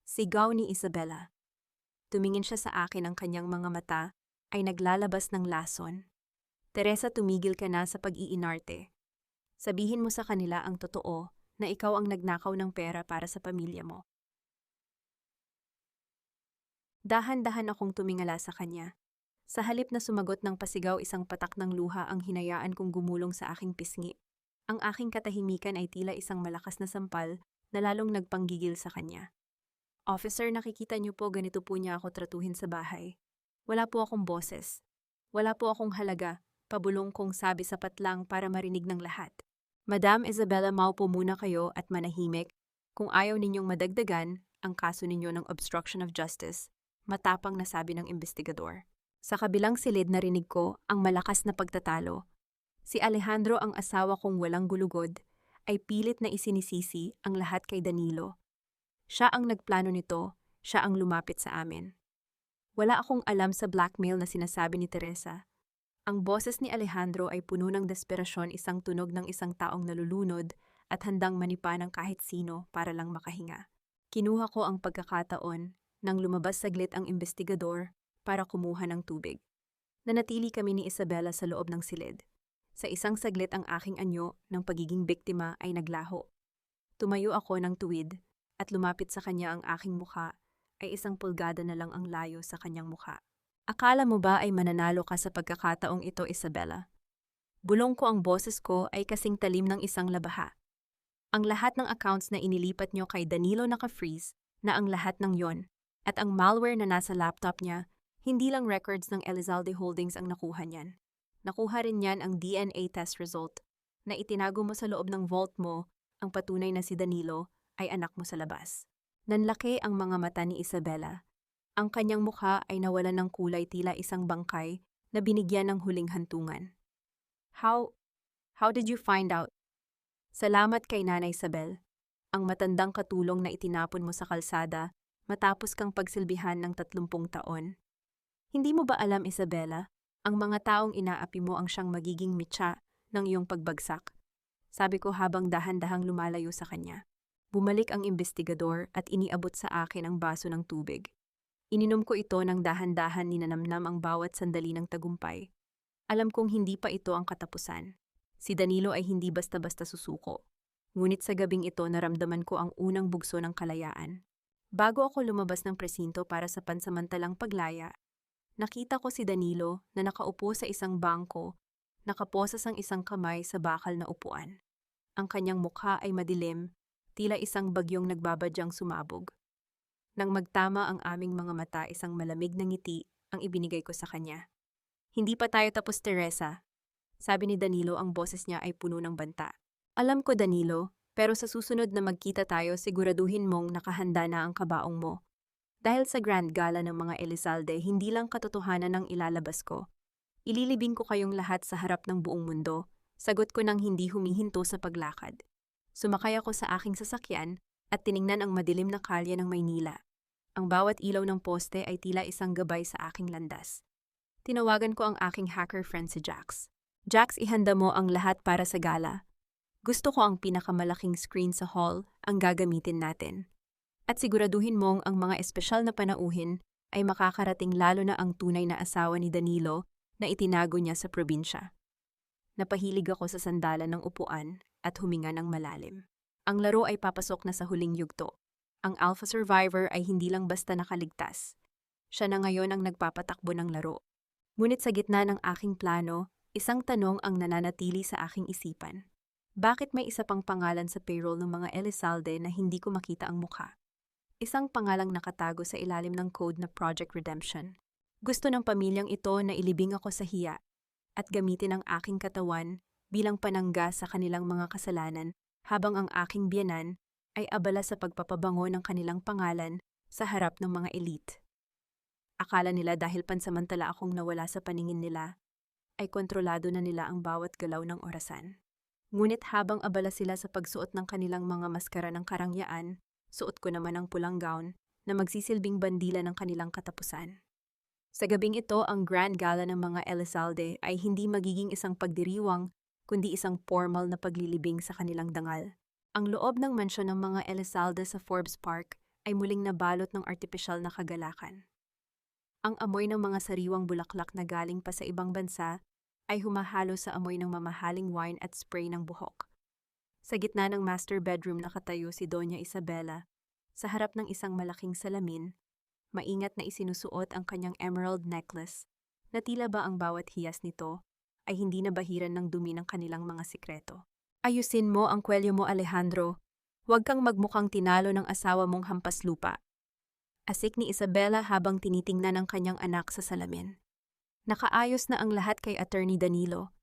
Sigaw ni Isabela. Tumingin siya sa akin, ang kanyang mga mata ay naglalabas ng lason. Teresa, tumigil ka na sa pag-iinarte. Sabihin mo sa kanila ang totoo na ikaw ang nagnakaw ng pera para sa pamilya mo. Dahan-dahan akong tumingala sa kanya. Sa halip na sumagot ng pasigaw, isang patak ng luha ang hinayaan kong gumulong sa aking pisngi. Ang aking katahimikan ay tila isang malakas na sampal na lalong nagpanggigil sa kanya. Officer, nakikita niyo po, ganito po niya ako tratuhin sa bahay. Wala po akong boses. Wala po akong halaga. Pabulong kong sabi, sapat lang para marinig ng lahat. Madam Isabela, maupo muna kayo at manahimik. Kung ayaw ninyong madagdagan ang kaso ninyo ng obstruction of justice, matapang na sabi ng investigador. Sa kabilang silid, narinig ko ang malakas na pagtatalo. Si Alejandro, ang asawa kong walang gulugod, ay pilit na isinisisi ang lahat kay Danilo. Siya ang nagplano nito, siya ang lumapit sa amin. Wala akong alam sa blackmail na sinasabi ni Teresa. Ang boses ni Alejandro ay puno ng desperasyon, isang tunog ng isang taong nalulunod at handang manipa ng kahit sino para lang makahinga. Kinuha ko ang pagkakataon nang lumabas saglit ang investigador para kumuha ng tubig. Nanatili kami ni Isabela sa loob ng silid. Sa isang saglit, ang aking anyo ng pagiging biktima ay naglaho. Tumayo ako ng tuwid at lumapit sa kanya. Ang aking mukha ay isang pulgada na lang ang layo sa kanyang mukha. Akala mo ba ay mananalo ka sa pagkakataong ito, Isabela? Bulong ko, ang boses ko ay kasing talim ng isang labaha. Ang lahat ng accounts na inilipat nyo kay Danilo naka-freeze na ang lahat ng yon, at ang malware na nasa laptop niya, hindi lang records ng Elizalde Holdings ang nakuha niyan. Nakuha rin niyan ang DNA test result na itinago mo sa loob ng vault mo, ang patunay na si Danilo ay anak mo sa labas. Nanlaki ang mga mata ni Isabela. Ang kanyang mukha ay nawalan ng kulay, tila isang bangkay na binigyan ng huling hantungan. How did you find out? Salamat kay Nanay Isabel, ang matandang katulong na itinapon mo sa kalsada matapos kang pagsilbihan ng 30 taon. Hindi mo ba alam, Isabela, ang mga taong inaapi mo ang siyang magiging mitya ng iyong pagbagsak? Sabi ko habang dahan-dahang lumalayo sa kanya. Bumalik ang investigador at iniabot sa akin ang baso ng tubig. Ininom ko ito ng dahan-dahan, ninanamnam ang bawat sandali ng tagumpay. Alam kong hindi pa ito ang katapusan. Si Danilo ay hindi basta-basta susuko. Ngunit sa gabing ito, naramdaman ko ang unang bugso ng kalayaan. Bago ako lumabas ng presinto para sa pansamantalang paglaya, nakita ko si Danilo na nakaupo sa isang bangko, nakaposas ang isang kamay sa bakal na upuan. Ang kanyang mukha ay madilim, tila isang bagyong nagbabadyang sumabog. Nang magtama ang aming mga mata, isang malamig na ngiti ang ibinigay ko sa kanya. Hindi pa tayo tapos, Teresa. Sabi ni Danilo, ang boses niya ay puno ng banta. Alam ko, Danilo, pero sa susunod na magkita tayo, siguraduhin mong nakahanda na ang kabaong mo. Dahil sa grand gala ng mga Elizalde, hindi lang katotohanan ang ilalabas ko. Ililibing ko kayong lahat sa harap ng buong mundo, Sagot ko nang hindi humihinto sa paglakad. Sumakay ako sa aking sasakyan at tiningnan ang madilim na kalye ng Maynila. Ang bawat ilaw ng poste ay tila isang gabay sa aking landas. Tinawagan ko ang aking hacker friend si Jax. Jax, ihanda mo ang lahat para sa gala. Gusto ko ang pinakamalaking screen sa hall ang gagamitin natin. At siguraduhin mong ang mga espesyal na panauhin ay makakarating, lalo na ang tunay na asawa ni Danilo na itinago niya sa probinsya. Napahilig ako sa sandalan ng upuan at huminga ng malalim. Ang laro ay papasok na sa huling yugto. Ang Alpha Survivor ay hindi lang basta nakaligtas. Siya na ngayon ang nagpapatakbo ng laro. Ngunit sa gitna ng aking plano, isang tanong ang nananatili sa aking isipan. Bakit may isa pang pangalan sa payroll ng mga Elizalde na hindi ko makita ang mukha? Isang pangalang nakatago sa ilalim ng code na Project Redemption. Gusto ng pamilyang ito na ilibing ako sa hiya at gamitin ang aking katawan bilang panangga sa kanilang mga kasalanan, habang ang aking biyenan ay abala sa pagpapabango ng kanilang pangalan sa harap ng mga elite. Akala nila dahil pansamantala akong nawala sa paningin nila, ay kontrolado na nila ang bawat galaw ng orasan. Ngunit habang abala sila sa pagsuot ng kanilang mga maskara ng karangyaan, suot ko naman ang pulang gown na magsisilbing bandila ng kanilang katapusan. Sa gabing ito, ang grand gala ng mga Elizalde ay hindi magiging isang pagdiriwang, kundi isang formal na paglilibing sa kanilang dangal. Ang loob ng mansyon ng mga Elizalde sa Forbes Park ay muling nabalot ng artipisyal na kagalakan. Ang amoy ng mga sariwang bulaklak na galing pa sa ibang bansa ay humahalo sa amoy ng mamahaling wine at spray ng buhok. Sa gitna ng master bedroom nakatayo si Doña Isabela, sa harap ng isang malaking salamin, maingat na isinusuot ang kanyang emerald necklace, na tila ba ang bawat hiyas nito ay hindi nabahiran ng dumi ng kanilang mga sikreto. Ayusin mo ang kwelyo mo, Alejandro. Huwag kang magmukhang tinalo ng asawa mong hampas lupa. Asik ni Isabela habang tinitingnan ang kanyang anak sa salamin. Nakaayos na ang lahat kay Attorney Danilo.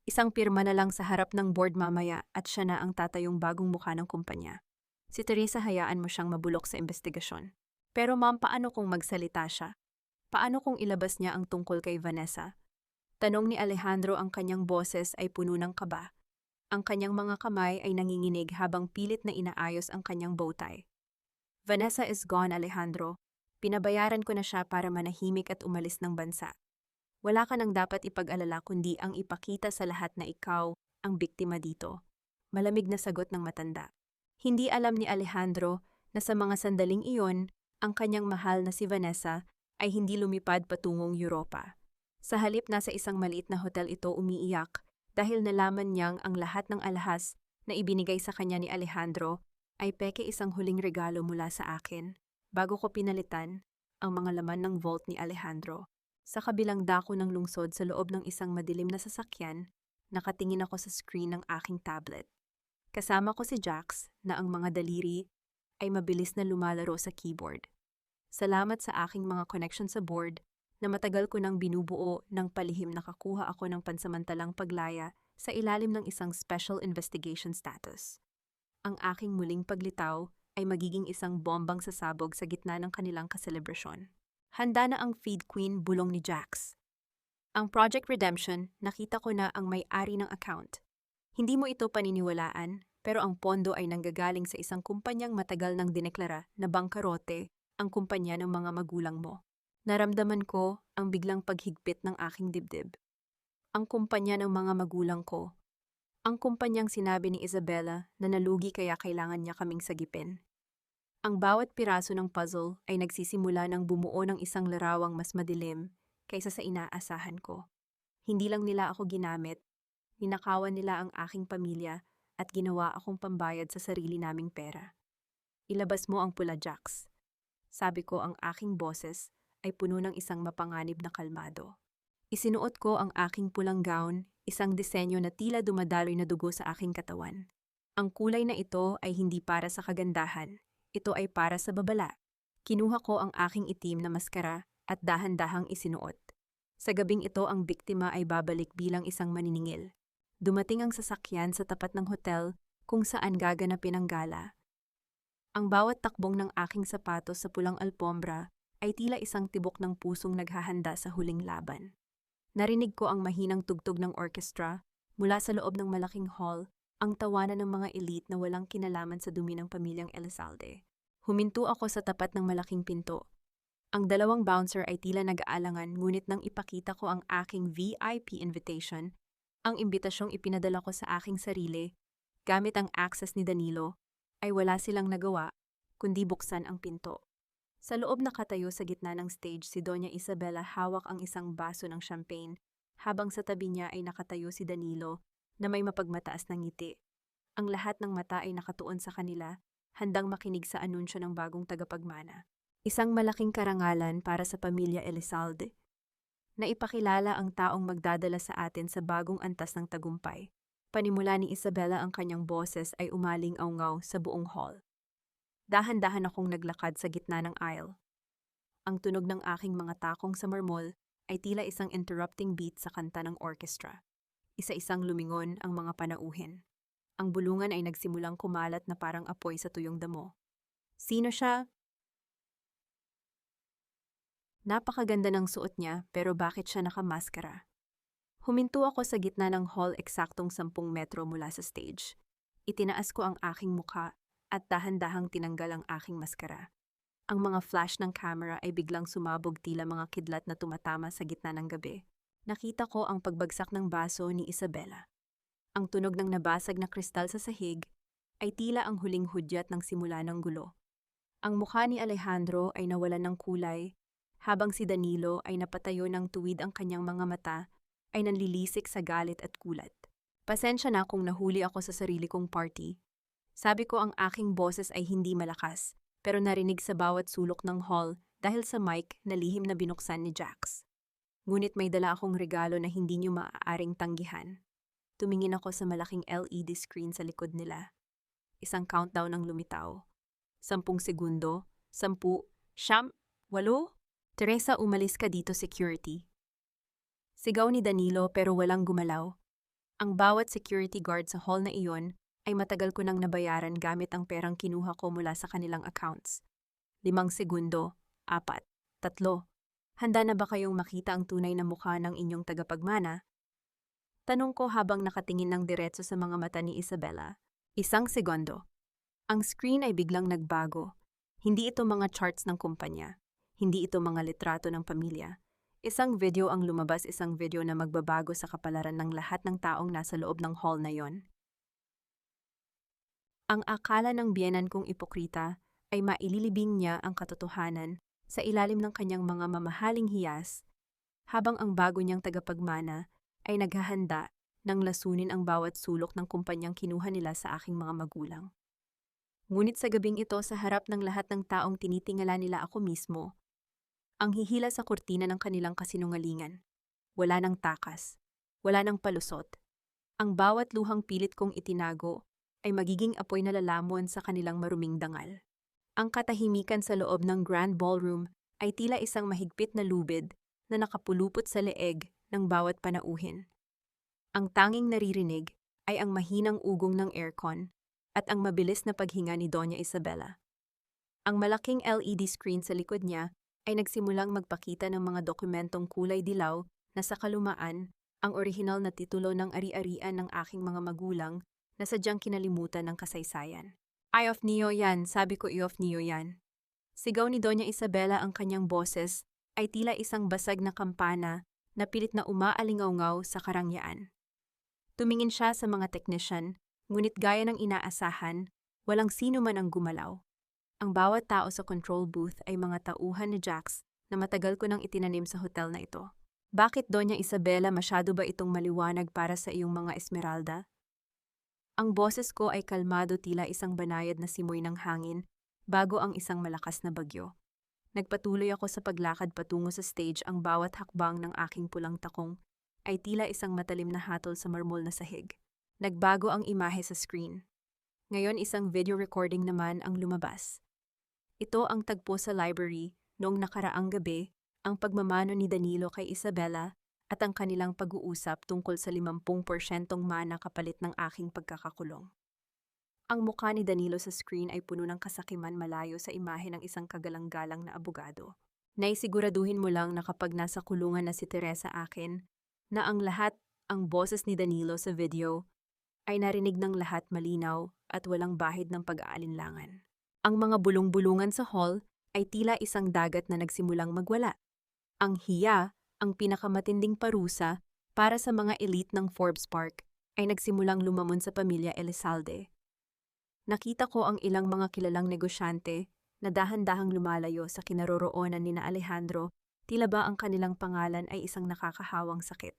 Isang pirma na lang sa harap ng board mamaya at siya na ang tatayong bagong mukha ng kumpanya. Si Teresa, hayaan mo siyang mabulok sa investigasyon. Pero ma'am, paano kung magsalita siya? Paano kung ilabas niya ang tungkol kay Vanessa? Tanong ni Alejandro, ang kanyang boses ay puno ng kaba. Ang kanyang mga kamay ay nanginginig habang pilit na inaayos ang kanyang bowtie. Vanessa is gone, Alejandro. Pinabayaran ko na siya para manahimik at umalis ng bansa. Wala ka nang dapat ipag-alala kundi ang ipakita sa lahat na ikaw ang biktima dito. Malamig na sagot ng matanda. Hindi alam ni Alejandro na sa mga sandaling iyon, ang kanyang mahal na si Vanessa ay hindi lumipad patungong Europa. Sa halip, nasa isang maliit na hotel ito umiiyak dahil nalaman niyang ang lahat ng alahas na ibinigay sa kanya ni Alejandro ay peke, isang huling regalo mula sa akin, bago ko pinalitan ang mga laman ng vault ni Alejandro. Sa kabilang dako ng lungsod, sa loob ng isang madilim na sasakyan, nakatingin ako sa screen ng aking tablet. Kasama ko si Jax na ang mga daliri ay mabilis na lumalaro sa keyboard. Salamat sa aking mga connection sa board na matagal ko nang binubuo ng palihim, nakakuha ako ng pansamantalang paglaya sa ilalim ng isang special investigation status. Ang aking muling paglitaw ay magiging isang bombang sasabog sa gitna ng kanilang kaselebrasyon. Handa na ang feed queen, bulong ni Jax. Ang Project Redemption, nakita ko na ang may-ari ng account. Hindi mo ito paniniwalaan, pero ang pondo ay nanggagaling sa isang kumpanyang matagal nang dineklara na bangkarote ang kumpanya ng mga magulang mo. Naramdaman ko ang biglang paghigpit ng aking dibdib. Ang kumpanya ng mga magulang ko. Ang kumpanyang sinabi ni Isabela na nalugi kaya kailangan niya kaming sagipin. Ang bawat piraso ng puzzle ay nagsisimula ng bumuo ng isang larawang mas madilim kaysa sa inaasahan ko. Hindi lang nila ako ginamit, ninakawan nila ang aking pamilya at ginawa akong pambayad sa sarili naming pera. Ilabas mo ang pula, Jax. Sabi ko, ang aking boses ay puno ng isang mapanganib na kalmado. Isinuot ko ang aking pulang gown, isang disenyo na tila dumadaloy na dugo sa aking katawan. Ang kulay na ito ay hindi para sa kagandahan, ito ay para sa babala. Kinuha ko ang aking itim na maskara at dahan-dahang isinuot. Sa gabing ito, ang biktima ay babalik bilang isang maniningil. Dumating ang sasakyan sa tapat ng hotel kung saan gaganapin ang gala. Ang bawat takbong ng aking sapatos sa pulang alpombra ay tila isang tibok ng pusong naghahanda sa huling laban. Narinig ko ang mahinang tugtog ng orkestra Mula sa loob ng malaking hall, ang tawanan ng mga elite na walang kinalaman sa dumi ng pamilyang Elizalde. Huminto ako sa tapat ng malaking pinto. Ang dalawang bouncer ay tila nag-aalangan, ngunit nang ipakita ko ang aking VIP invitation, ang imbitasyong ipinadala ko sa aking sarili, gamit ang access ni Danilo, ay wala silang nagawa, kundi buksan ang pinto. Sa loob nakatayo sa gitna ng stage si Doña Isabela, hawak ang isang baso ng champagne, habang sa tabi niya ay nakatayo si Danilo na may mapagmataas na ngiti. Ang lahat ng mata ay nakatuon sa kanila, handang makinig sa anunsyo ng bagong tagapagmana. Isang malaking karangalan para sa pamilya Elizalde, na ipakilala ang taong magdadala sa atin sa bagong antas ng tagumpay. Panimula ni Isabela, ang kanyang boses ay umaling-awngaw sa buong hall. Dahan-dahan akong naglakad sa gitna ng aisle. Ang tunog ng aking mga takong sa marmol ay tila isang interrupting beat sa kanta ng orchestra. Isa-isang lumingon ang mga panauhin. Ang bulungan ay nagsimulang kumalat na parang apoy sa tuyong damo. Sino siya? Napakaganda ng suot niya, pero bakit siya nakamaskara? Huminto ako sa gitna ng hall, eksaktong 10 metro mula sa stage. Itinaas ko ang aking mukha at dahan-dahang tinanggal ang aking maskara. Ang mga flash ng camera ay biglang sumabog, tila mga kidlat na tumatama sa gitna ng gabi. Nakita ko ang pagbagsak ng baso ni Isabela. Ang tunog ng nabasag na kristal sa sahig ay tila ang huling hudyat ng simula ng gulo. Ang mukha ni Alejandro ay nawalan ng kulay, habang si Danilo ay napatayo ng tuwid, ang kanyang mga mata ay nanlilisik sa galit at kulat. Pasensya na kung nahuli ako sa sarili kong party. Sabi ko ang aking boses ay hindi malakas, pero narinig sa bawat sulok ng hall dahil sa mic na lihim na binuksan ni Jax. Ngunit may dala akong regalo na hindi niyo maaaring tanggihan. Tumingin ako sa malaking LED screen sa likod nila. Isang countdown ang lumitaw. 10 segundo, 10, 9, 8. Teresa, umalis ka dito, security. Sigaw ni Danilo, pero walang gumalaw. Ang bawat security guard sa hall na iyon ay matagal ko nang nabayaran gamit ang perang kinuha ko mula sa kanilang accounts. 5 segundo, 4, 3. Handa na ba kayong makita ang tunay na mukha ng inyong tagapagmana? Tanong ko habang nakatingin ng diretso sa mga mata ni Isabela. 1 segundo. Ang screen ay biglang nagbago. Hindi ito mga charts ng kumpanya. Hindi ito mga litrato ng pamilya. Isang video ang lumabas, isang video na magbabago sa kapalaran ng lahat ng taong nasa loob ng hall na yon. Ang akala ng biyenan kong ipokrita ay maililibing niya ang katotohanan sa ilalim ng kanyang mga mamahaling hiyas, habang ang bago niyang tagapagmana ay naghahanda ng lasunin ang bawat sulok ng kumpanyang kinuha nila sa aking mga magulang. Ngunit sa gabing ito, sa harap ng lahat ng taong tinitingala nila ako mismo, ang hihila sa kurtina ng kanilang kasinungalingan. Wala ng takas, wala ng palusot. Ang bawat luhang pilit kong itinago ay magiging apoy na lalamon sa kanilang maruming dangal. Ang katahimikan sa loob ng Grand Ballroom ay tila isang mahigpit na lubid na nakapulupot sa leeg ng bawat panauhin. Ang tanging naririnig ay ang mahinang ugong ng aircon at ang mabilis na paghinga ni Doña Isabela. Ang malaking LED screen sa likod niya ay nagsimulang magpakita ng mga dokumentong kulay dilaw na sa kalumaan ang orihinal na titulo ng ari-arian ng aking mga magulang na sadyang kinalimutan ng kasaysayan. "Eye of Neo yan," sabi ko, "Eye of Neo yan." Sigaw ni Doña Isabela, ang kanyang boses ay tila isang basag na kampana na pilit na umaalingawngaw sa karangyaan. Tumingin siya sa mga technician, ngunit gaya ng inaasahan, walang sino man ang gumalaw. Ang bawat tao sa control booth ay mga tauhan ni Jax na matagal ko nang itinanim sa hotel na ito. "Bakit, Doña Isabela, masyado ba itong maliwanag para sa iyong mga Esmeralda?" Ang boses ko ay kalmado, tila isang banayad na simoy ng hangin bago ang isang malakas na bagyo. Nagpatuloy ako sa paglakad patungo sa stage. Ang bawat hakbang ng aking pulang takong ay tila isang matalim na hatol sa marmol na sahig. Nagbago ang imahe sa screen. Ngayon isang video recording naman ang lumabas. Ito ang tagpo sa library noong nakaraang gabi, ang pagmamano ni Danilo kay Isabela at ang kanilang pag-uusap tungkol sa 50% mana kapalit ng aking pagkakakulong. Ang mukha ni Danilo sa screen ay puno ng kasakiman, malayo sa imahe ng isang kagalang-galang na abogado. "Naisiguraduhin mo lang na kapag nasa kulungan na si Teresa akin, na ang lahat Ang boses ni Danilo sa video ay narinig ng lahat malinaw at walang bahid ng pag-aalinlangan. Ang mga bulong-bulungan sa hall ay tila isang dagat na nagsimulang magwala. Ang hiya, ang pinakamatinding parusa para sa mga elite ng Forbes Park, ay nagsimulang lumamon sa pamilya Elizalde. Nakita ko ang ilang mga kilalang negosyante na dahan-dahang lumalayo sa kinaroroonan ni Alejandro, tila ba ang kanilang pangalan ay isang nakakahawang sakit.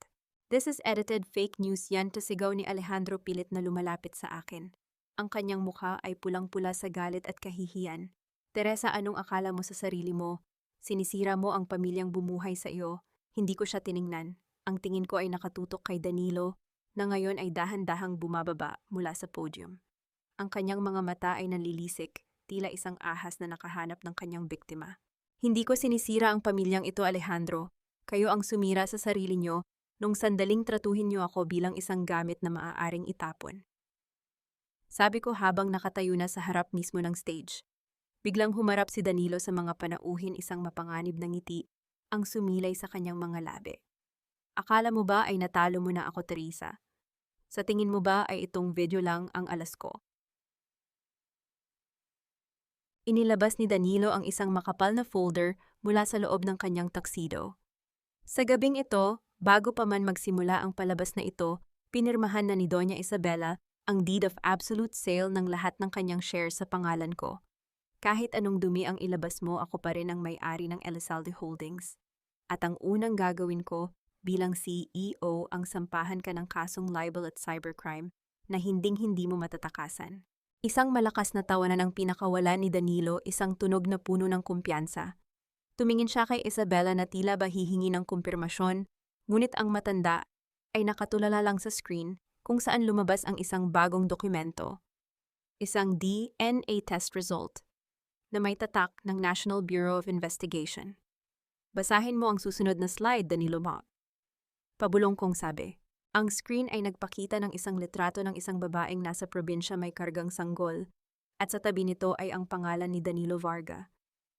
This is edited fake news yan to sigaw ni Alejandro pilit na lumalapit sa akin. Ang kanyang mukha ay pulang-pula sa galit at kahihiyan. Teresa, anong akala mo sa sarili mo? Sinisira mo ang pamilyang bumuhay sa iyo. Hindi ko siya tiningnan. Ang tingin ko ay nakatutok kay Danilo, na ngayon ay dahan-dahang bumababa mula sa podium. Ang kanyang mga mata ay nanlilisik, tila isang ahas na nakahanap ng kanyang biktima. Hindi ko sinisira ang pamilyang ito, Alejandro. Kayo ang sumira sa sarili niyo nung sandaling tratuhin niyo ako bilang isang gamit na maaaring itapon. Sabi ko habang nakatayo na sa harap mismo ng stage. Biglang humarap si Danilo sa mga panauhin, isang mapanganib na ngiti ang sumilay sa kanyang mga labi. Akala mo ba ay natalo mo na ako, Teresa? Sa tingin mo ba ay itong video lang ang alas ko? Inilabas ni Danilo ang isang makapal na folder mula sa loob ng kanyang tuxedo. Sa gabing ito, bago pa man magsimula ang palabas na ito, pinirmahan na ni Doña Isabela ang deed of absolute sale ng lahat ng kanyang shares sa pangalan ko. Kahit anong dumi ang ilabas mo, ako pa rin ang may-ari ng Elizalde Holdings. At ang unang gagawin ko bilang CEO ang sampahan ka ng kasong libel at cybercrime na hinding-hindi mo matatakasan. Isang malakas na tawanan ang pinakawala ni Danilo, isang tunog na puno ng kumpiyansa. Tumingin siya kay Isabela na tila ba hihingi ng kumpirmasyon, ngunit ang matanda ay nakatulala lang sa screen kung saan lumabas ang isang bagong dokumento. Isang DNA test result na may tatak ng National Bureau of Investigation. Basahin mo ang susunod na slide, Danilo Mo. Pabulong kong sabi. Ang screen ay nagpakita ng isang litrato ng isang babaeng nasa probinsya may kargang sanggol at sa tabi nito ay ang pangalan ni Danilo Varga.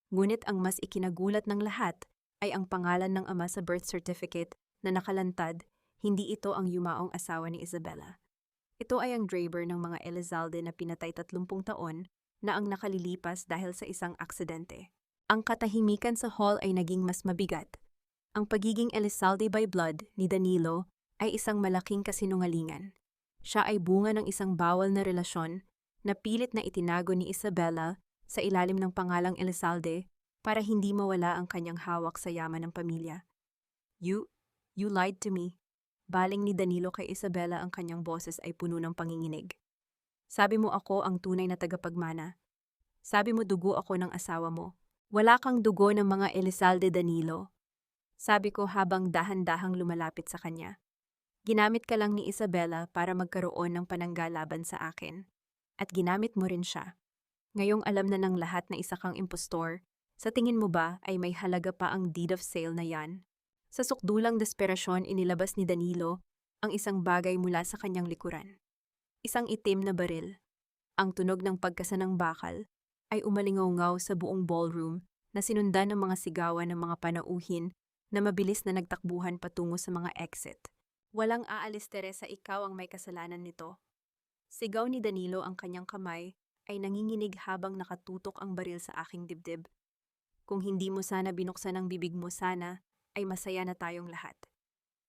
Ngunit ang mas ikinagulat ng lahat ay ang pangalan ng ama sa birth certificate na nakalantad, hindi ito ang yumaong asawa ni Isabela. Ito ay ang driver ng mga Elizalde na pinatay 30 taon na ang nakalilipas dahil sa isang aksidente. Ang katahimikan sa hall ay naging mas mabigat. Ang pagiging Elizalde by blood ni Danilo ay isang malaking kasinungalingan. Siya ay bunga ng isang bawal na relasyon na pilit na itinago ni Isabela sa ilalim ng pangalang Elizalde para hindi mawala ang kanyang hawak sa yaman ng pamilya. You lied to me. Baling ni Danilo kay Isabela, ang kanyang boses ay puno ng panginginig. Sabi mo ako ang tunay na tagapagmana. Sabi mo dugo ako ng asawa mo. Wala kang dugo ng mga Elizalde, Danilo. Sabi ko habang dahan-dahang lumalapit sa kanya. Ginamit ka lang ni Isabela para magkaroon ng panangga laban sa akin. At ginamit mo rin siya. Ngayong alam na ng lahat na isa kang impostor, sa tingin mo ba ay may halaga pa ang deed of sale na yan? Sa sukdulang desperasyon, inilabas ni Danilo ang isang bagay mula sa kanyang likuran. Isang itim na baril. Ang tunog ng pagkasanang bakal ay umalingaw-ngaw sa buong ballroom na sinundan ng mga sigawan ng mga panauhin na mabilis na nagtakbuhan patungo sa mga exit. Walang aalis, Teresa, ikaw ang may kasalanan nito. Sigaw ni Danilo, ang kanyang kamay ay nanginginig habang nakatutok ang baril sa aking dibdib. Kung hindi mo sana binuksan ang bibig mo, sana ay masaya na tayong lahat.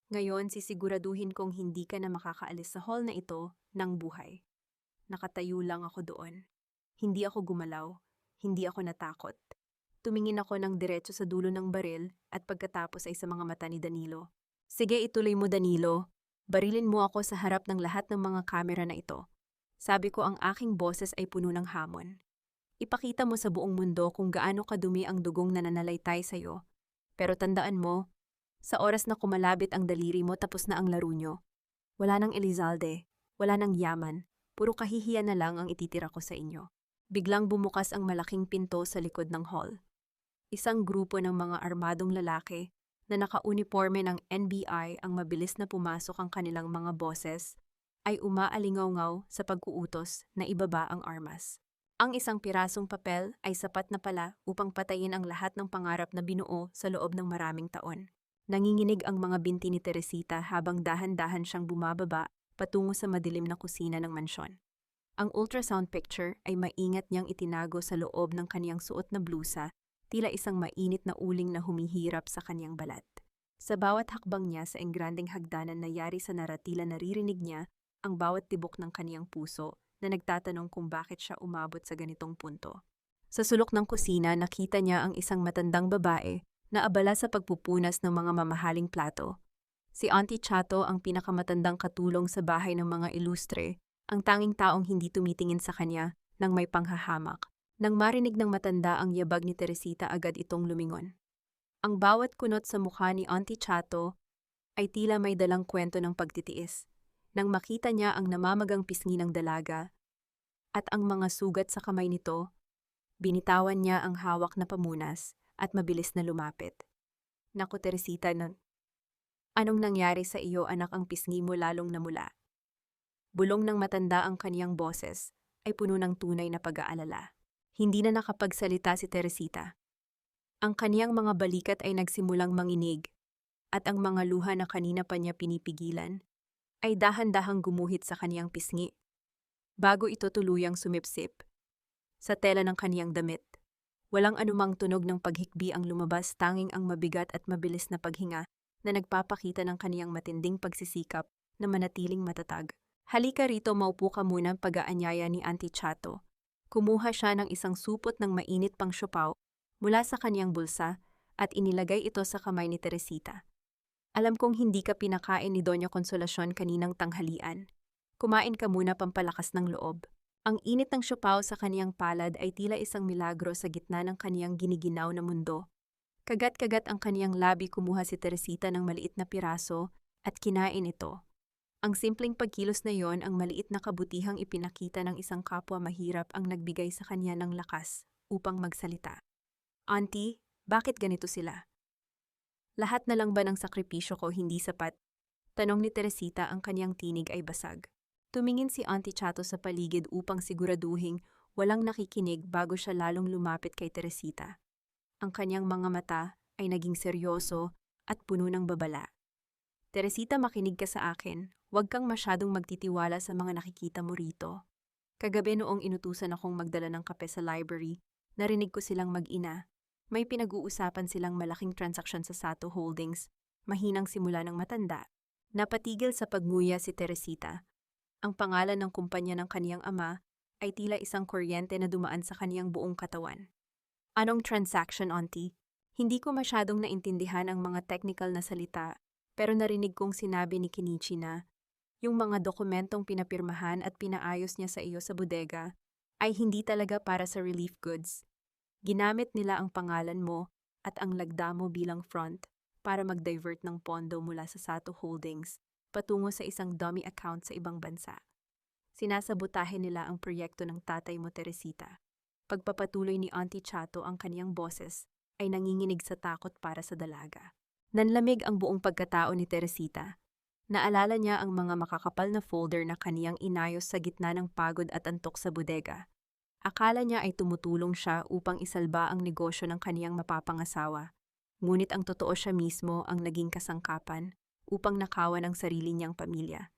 Ngayon, sisiguraduhin kong hindi ka na makakaalis sa hall na ito ng buhay. Nakatayo lang ako doon. Hindi ako gumalaw, hindi ako natakot. Tumingin ako ng diretso sa dulo ng baril at pagkatapos ay sa mga mata ni Danilo. Sige, ituloy mo, Danilo. Barilin mo ako sa harap ng lahat ng mga kamera na ito. Sabi ko, ang aking boses ay puno ng hamon. Ipakita mo sa buong mundo kung gaano kadumi ang dugong na nananalaytay sa'yo. Pero tandaan mo, sa oras na kumalabit ang daliri mo, tapos na ang laro nyo. Wala nang Elizalde, wala nang yaman, puro kahihiyan na lang ang ititira ko sa inyo. Biglang bumukas ang malaking pinto sa likod ng hall. Isang grupo ng mga armadong lalaki na naka-uniforme ng NBI ang mabilis na pumasok ang kanilang mga boses ay umaalingaw-ngaw sa pag-uutos na ibaba ang armas. Ang isang pirasong papel ay sapat na pala upang patayin ang lahat ng pangarap na binuo sa loob ng maraming taon. Nanginginig ang mga binti ni Teresita habang dahan-dahan siyang bumababa patungo sa madilim na kusina ng mansyon. Ang ultrasound picture ay maingat niyang itinago sa loob ng kaniyang suot na blusa, tila isang mainit na uling na humihirap sa kaniyang balat. Sa bawat hakbang niya sa engrandeng hagdanan na yari sa naratila, naririnig niya ang bawat tibok ng kaniyang puso na nagtatanong kung bakit siya umabot sa ganitong punto. Sa sulok ng kusina, nakita niya ang isang matandang babae na abala sa pagpupunas ng mga mamahaling plato. Si Auntie Chato ang pinakamatandang katulong sa bahay ng mga ilustre, ang tanging taong hindi tumitingin sa kanya nang may panghahamak. Nang marinig ng matanda ang yabag ni Teresita, agad itong lumingon. Ang bawat kunot sa mukha ni Auntie Chato ay tila may dalang kwento ng pagtitiis. Nang makita niya ang namamagang pisngi ng dalaga at ang mga sugat sa kamay nito, binitawan niya ang hawak na pamunas at mabilis na lumapit. Naku Teresita, anong nangyari sa iyo anak? Ang pisngi mo lalong namula. Bulong ng matanda, ang kaniyang boses ay puno ng tunay na pag-aalala. Hindi na nakapagsalita si Teresita. Ang kaniyang mga balikat ay nagsimulang manginig at ang mga luha na kanina pa niya pinipigilan ay dahan-dahang gumuhit sa kaniyang pisngi bago ito tuluyang sumipsip sa tela ng kaniyang damit. Walang anumang tunog ng paghikbi ang lumabas, tanging ang mabigat at mabilis na paghinga na nagpapakita ng kaniyang matinding pagsisikap na manatiling matatag. Halika rito, maupo ka muna, pag-aanyaya ni Auntie Chato. Kumuha siya ng isang supot ng mainit pang siopaw mula sa kaniyang bulsa at inilagay ito sa kamay ni Teresita. Alam kong hindi ka pinakain ni Doña Consolacion kaninang tanghalian. Kumain ka muna, pampalakas ng loob. Ang init ng siopaw sa kaniyang palad ay tila isang milagro sa gitna ng kaniyang giniginaw na mundo. Kagat-kagat ang kaniyang labi, kumuha si Teresita ng maliit na piraso at kinain ito. Ang simpleng pagkilos na yon, ang maliit na kabutihang ipinakita ng isang kapwa mahirap, ang nagbigay sa kanya ng lakas upang magsalita. Auntie, bakit ganito sila? Lahat na lang ba ng sakripisyo ko hindi sapat? Tanong ni Teresita, ang kaniyang tinig ay basag. Tumingin si Auntie Chato sa paligid upang siguraduhing walang nakikinig bago siya lalong lumapit kay Teresita. Ang kanyang mga mata ay naging seryoso at puno ng babala. Teresita, makinig ka sa akin. Huwag kang masyadong magtitiwala sa mga nakikita mo rito. Kagabi noong inutusan akong magdala ng kape sa library, narinig ko silang mag-ina. May pinag-uusapan silang malaking transaksyon sa Sato Holdings. Mahinang simula ng matanda. Napatigil sa pagnguya si Teresita. Ang pangalan ng kumpanya ng kaniyang ama ay tila isang kuryente na dumaan sa kaniyang buong katawan. Anong transaction, Auntie? Hindi ko masyadong naintindihan ang mga technical na salita, pero narinig kong sinabi ni Kenichi na yung mga dokumentong pinapirmahan at pinaayos niya sa iyo sa bodega ay hindi talaga para sa relief goods. Ginamit nila ang pangalan mo at ang lagda mo bilang front para mag-divert ng pondo mula sa Sato Holdings patungo sa isang dummy account sa ibang bansa. Sinasabotahe nila ang proyekto ng tatay mo, Teresita. Pagpapatuloy ni Auntie Chato, ang kaniyang boses ay nanginginig sa takot para sa dalaga. Nanlamig ang buong pagkatao ni Teresita. Naalala niya ang mga makakapal na folder na kaniyang inayos sa gitna ng pagod at antok sa bodega. Akala niya ay tumutulong siya upang isalba ang negosyo ng kaniyang mapapangasawa. Ngunit ang totoo, siya mismo ang naging kasangkapan upang nakawan ang sarili niyang pamilya.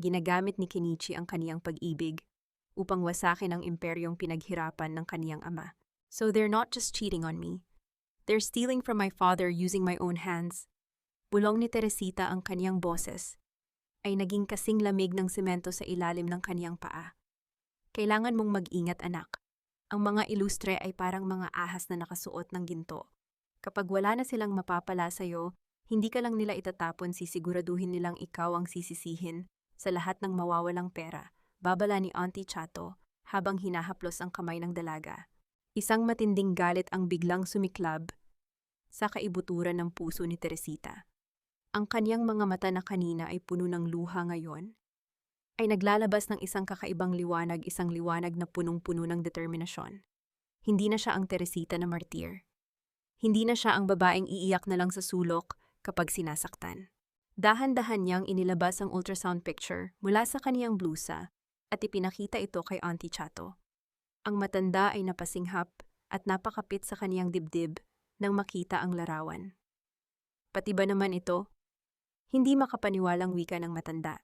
Ginagamit ni Kenichi ang kaniyang pag-ibig upang wasakin ang imperyong pinaghirapan ng kaniyang ama. So they're not just cheating on me. They're stealing from my father using my own hands. Bulong ni Teresita, ang kaniyang boses ay naging kasing lamig ng semento sa ilalim ng kaniyang paa. Kailangan mong mag-ingat, anak. Ang mga ilustre ay parang mga ahas na nakasuot ng ginto. Kapag wala na silang mapapala sa'yo, hindi ka lang nila itatapon, sisiguraduhin nilang ikaw ang sisisihin sa lahat ng mawawalang pera, babala ni Auntie Chato habang hinahaplos ang kamay ng dalaga. Isang matinding galit ang biglang sumiklab sa kaibuturan ng puso ni Teresita. Ang kaniyang mga mata na kanina ay puno ng luha ngayon ay naglalabas ng isang kakaibang liwanag, isang liwanag na punong-puno ng determinasyon. Hindi na siya ang Teresita na martir. Hindi na siya ang babaeng iiyak na lang sa sulok kapag sinasaktan. Dahan-dahan niyang inilabas ang ultrasound picture mula sa kaniyang blusa at ipinakita ito kay Auntie Chato. Ang matanda ay napasinghap at napakapit sa kaniyang dibdib nang makita ang larawan. Pati ba naman ito? Hindi makapaniwalang wika ng matanda.